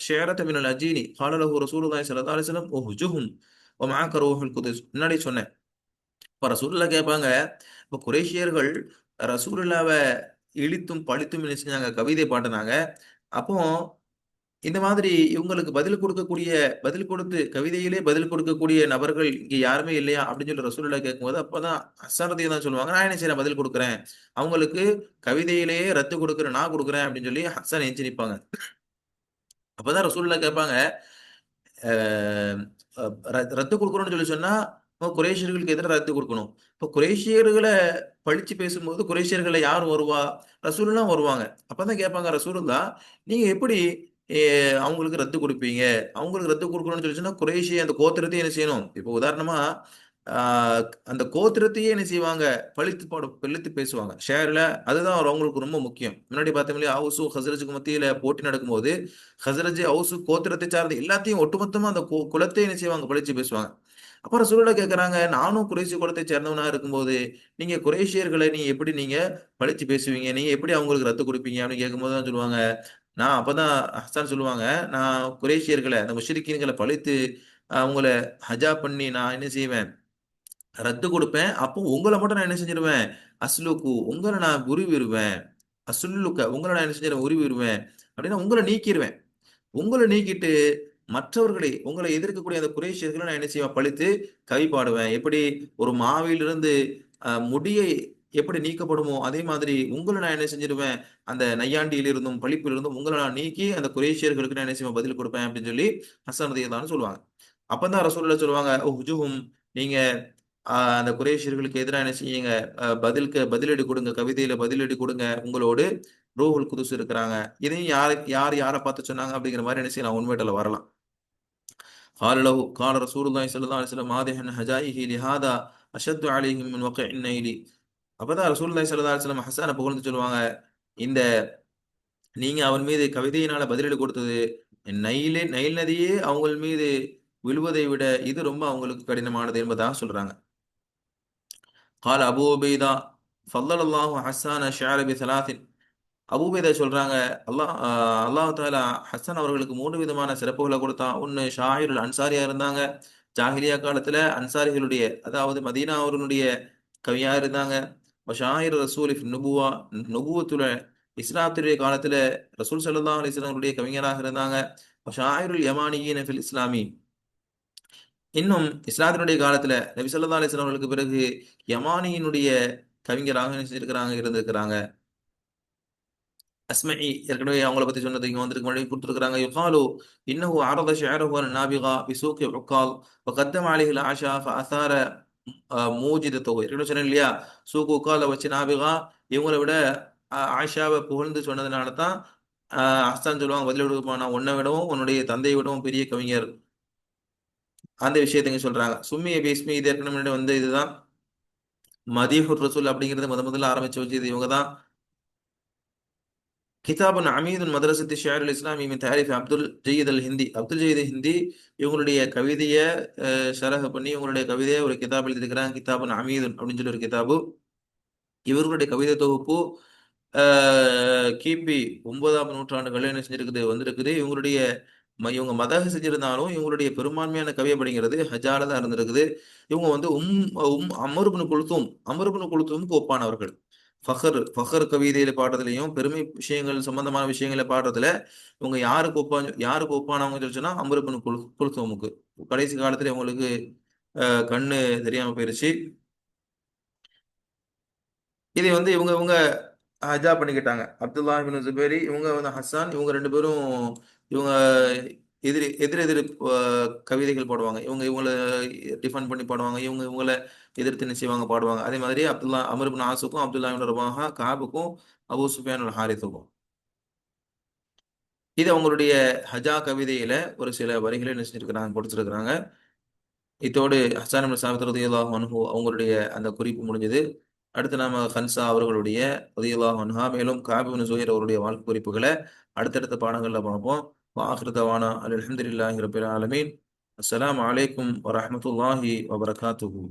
ஷியரத மினல் அஜீனி கால லஹு ரசூலுல்லாஹி ஸல்லல்லாஹு அலைஹி வஸல்லம் உஹ்ஜுஹும் வ மஅக ரூஹுல் குதுஸ். முன்னாடி சொன்னேன். இப்ப ரசூலுல்லாஹ் கேட்பாங்க. இப்ப குறைஷியர்கள் ரசூலுல்லாவை இழித்தும் பழித்தும் என்ன செஞ்சாங்க, கவிதை பாடினாங்க. அப்போ இந்த மாதிரி இவங்களுக்கு பதில் கொடுத்து கவிதையிலே பதில் கொடுக்கக்கூடிய நபர்கள் இங்க யாருமே இல்லையா அப்படின்னு சொல்லி ரசூலுல்லாஹ் கேட்கும்போது, அப்பதான் ஹஸ்ஸான் ரலியல்லாஹு சொல்லுவாங்க, நான் என்ன செய்றேன், பதில் கொடுக்குறேன். அவங்களுக்கு கவிதையிலேயே ரத்து கொடுக்குறேன், நான் கொடுக்குறேன் அப்படின்னு சொல்லி ஹஸ்ஸான் எஞ்சி நிற்பாங்க. அப்பதான் ரசூலுல்லாஹ் கேட்பாங்க, அஹ் ரத்து கொடுக்கணும்னு சொல்லி சொன்னா குறைஷியர்களுக்கு எதிராக ரத்து கொடுக்கணும். இப்ப குறைஷியர்களை பழிச்சு பேசும்போது குறைஷியர்களை யார் வருவா, ரசூலுல்லாஹ் வருவாங்க. அப்பதான் கேட்பாங்க, ரசூலுல்லாஹ் நீங்க எப்படி அவங்களுக்கு ரத்து கொடுப்பீங்க, அவங்களுக்கு ரத்து கொடுக்கணும்னு சொல்லி சொன்னா குறைஷி அந்த கோத்திரத்தையே என்ன செய்யணும். இப்போ உதாரணமா அந்த கோத்திரத்தையே என்ன செய்வாங்க, பழித்து பேசுவாங்க ஷேர்ல. அதுதான் அவங்களுக்கு ரொம்ப முக்கியம். முன்னாடி பார்த்தோம் இல்லையா, ஹவுசு ஹசரஜுக்கு மத்தியில போட்டி நடக்கும்போது ஹசரஜ் ஹவுசு கோத்திரத்தை சார்ந்த எல்லாத்தையும் ஒட்டுமொத்தமா அந்த குலத்தை என்ன செய்வாங்க, பழிச்சு பேசுவாங்க. அப்புறம் சூழலை கேட்கறாங்க, நானும் குறைசி குலத்தை சேர்ந்தவனா இருக்கும்போது நீங்க குறைஷியர்களை நீங்க எப்படி நீங்க பழிச்சு பேசுவீங்க, நீங்க எப்படி அவங்களுக்கு ரத்து கொடுப்பீங்க அப்படின்னு கேட்கும்போது தான் சொல்லுவாங்க, நான் அப்பதான் ஹஸ்ஸான் சொல்லுவாங்க, நான் குறைஷியர்களை அந்த முஷ்ரிக்கீன்களை பழித்து அவங்கள ஹஜா பண்ணி நான் என்ன செய்வேன், ரத்து கொடுப்பேன். அப்போ உங்களை மட்டும் நான் என்ன செஞ்சிருவேன், அஸ்லுக்கு உங்களை நான் உருவிடுவேன், அசுல்லுக்க உங்களை நான் என்ன செஞ்சிருவேன், உருவிடுவேன் அப்படின்னா உங்களை நீக்கிடுவேன். உங்களை நீக்கிட்டு மற்றவர்களை உங்களை எதிர்க்கக்கூடிய அந்த குறைஷியர்களை நான் என்ன செய்வேன், பழித்து கவி பாடுவேன். எப்படி ஒரு மாவிலிருந்து முடியை எப்படி நீக்கப்படுமோ அதே மாதிரி உங்களை நான் என்ன செஞ்சிருவேன், அந்த நையாண்டியிலிருந்தும் பழிப்பிலிருந்தும் உங்களை நான் நீக்கி அந்த குறைஷியர்களுக்கு நான் என்ன செய்வேன், பதில் கொடுப்பேன் அப்படின்னு சொல்லி ஹஸ்ஸான் ரலியல்லாஹு சொல்லுவாங்க. அப்பதான் ரசூலுல்லாஹ் சொல்லுவாங்க, ஹுஜுஹும் நீங்க அந்த குறைஷியர்களுக்கு எதிராக என்ன செய்யுங்க, பதிலடி கொடுங்க, கவிதையில பதிலடி கொடுங்க, உங்களோடு ரூஹுல் குதுஸ் இருக்கிறாங்க. இதையும் யாரை பார்த்து சொன்னாங்க அப்படிங்கிற மாதிரி என்ன செய்யலாம், உண்மையில வரலாம். قال رسول الله صلى الله عليه وسلم مادحا هجائه لهذا அஷத்து அலைஹிம் மின் வக்இன் நைலி. அப்பதான் ரசூலுல்லாஹி ஸல்லல்லாஹு அலைஹி வஸல்லம் ஹஸ்ஸான புகழ்ந்து சொல்லுவாங்க, இந்த நீங்க அவன் மீது கவிதையினால பதிலடி கொடுத்தது நைல் நதியே அவங்க மீது விழுவதை விட இது ரொம்ப அவங்களுக்கு கடினமானது என்பதாக சொல்றாங்க. قال அபூ உபைதா ஃபல்லல்லாஹு ஹஸ்ஸான ஷஅர பிஸலாத்தின். அபூ உபைதா சொல்றாங்க, அல்லாஹ் தஆலா ஹஸ்ஸான் அவர்களுக்கு 3 விதமான சிறப்புகளை கொடுத்தான். ஒன்னு ஷாயிருல் அன்சாரியா இருந்தாங்க. ஜாஹிலியா காலத்துல அன்சாரிகளுடைய, அதாவது மதீனா அவர்களுடைய கவியா இருந்தாங்க. ஷாயிர் ரசூல் நுபுவா, நுபுவத்துல இஸ்லாத்துடைய காலத்துல ரசூல் ஸல்லல்லாஹு அலைஹி வஸல்லம் கவிஞராக இருந்தாங்க. ஷாயிருல் யமானியின் ஃபில் இஸ்லாமி, இன்னும் இஸ்லாத்தினுடைய காலத்துல நபி ஸல்லல்லாஹு அலைஹி வஸல்லம் அவர்களுக்கு பிறகு யமானியினுடைய கவிஞராக இருக்கிறாங்க இருந்திருக்கிறாங்க. அஸ்மஇ ஏற்கனவே அவங்கள பத்தி சொன்னது இங்க வந்திருக்கு மறுபடியும் கொடுத்துருக்காங்க. யுகாலு இன்னஹு அரத ஷிஅரஹு அன் நாபிகா ஃபி சூகி உக்கால் வகத்தம அலைஹி அல் ஆஷா ஃபஅசார மூஜிதத்துஹு. ஏற்கனவே சொன்னேன் இல்லையா, சூக் உக்கால வச்சு நாபிகா இவங்களை விட ஆயிஷாவை புகழ்ந்து சொன்னதுனால தான் ஹஸ்ஸான் சொல்லுவாங்க, பதில் கொடுப்பான், நான் உன்னை விடவும் உன்னுடைய தந்தையை விடவும் பெரிய கவிஞர். அந்த விஷயத்தை இங்க சொல்றாங்க. சும்மி பீஸ்மி இது ஏற்கனவே முன்னாடி வந்து இதுதான் மதீஹுர் ரசூல் அப்படிங்கிறது முதல்ல ஆரம்பிச்சு வச்சு இது இவங்க தான். கிதாபுன் அமீதுன் மதரசத்தி ஷியர் இஸ்லாமி மின் தாரிஃப் அப்துல் ஜயீத் அல் ஹிந்தி. அப்துல் ஜயீத் ஹிந்தி இவங்களுடைய கவிதையை ஷரஹ் பண்ணி இவங்களுடைய கவிதையை ஒரு கிதாப் எழுதியிருக்கிறாங்க. கிதாபுன் அமீதுன் அப்படின்னு சொல்லி ஒரு கிதாபு. இவர்களுடைய கவிதை தொகுப்பு கிபி 9ஆம் நூற்றாண்டுகளில் என்ன செஞ்சிருக்குது வந்திருக்குது. இவங்க மதகு செஞ்சிருந்தாலும் இவங்களுடைய பெரும்பான்மையான கவி அப்படிங்கிறது ஹஜால தான் இருந்திருக்குது. இவங்க வந்து அமருபின் குல்தூம் குல்தூமுக்கு ஒப்பானவர்கள். ஃபஹர் கவிதையில பாடுறதுலையும் பெருமை விஷயங்கள் சம்பந்தமான விஷயங்களை பாடுறதுல இவங்க யாருக்கு ஒப்பானவங்க சொல்லி சொன்னா அமருபின் குல்தூமுக்கு. கடைசி காலத்துல இவங்களுக்கு கண்ணு தெரியாம போயிருச்சு. இதை வந்து இவங்க இவங்க ஹஜா பண்ணிக்கிட்டாங்க. அப்துல்லா இப்னு ஜுபைரி இவங்க வந்து ஹஸ்ஸான் இவங்க ரெண்டு பேரும் இவங்க எதிர் கவிதைகள் பாடுவாங்க. இவங்க இவங்களை டிஃபெண்ட் பண்ணி பாடுவாங்க. இவங்க இவங்களை எதிர்த்து என்ன செய்வாங்க பாடுவாங்க. அதே மாதிரி அமர் இப்னு ஆஸுக்கும் அப்துல்லா இப்னு ரவாஹா காபுக்கும் அபூ சுஃபியான் அல் ஹாரிஸுக்கும் இது அவங்களுடைய ஹஜா கவிதையில ஒரு சில வரிகளை என்ன செஞ்சிருக்கிறாங்க கொடுத்துருக்கிறாங்க. இதோடு ஹஸ்ஸான் இப்னு சாபித் ரலியல்லாஹு அன்ஹு அவங்களுடைய அந்த குறிப்பு முடிஞ்சது. அடுத்து நாம ஹன்சா அவர்களுடைய ரலியல்லாஹு அன்ஹா மேலும் கஅப் இப்னு ஸுஹைர் அவருடைய வாழ்க்கை குறிப்புகளை அடுத்தடுத்த பாடங்கள்ல பார்ப்போம். வாஹிரு தவானா அல்ஹம்துலில்லாஹி ரப்பில் ஆலமீன். அஸ்ஸலாமு அலைக்கும் வரஹ்மத்துல்லாஹி வபரகாத்துஹு.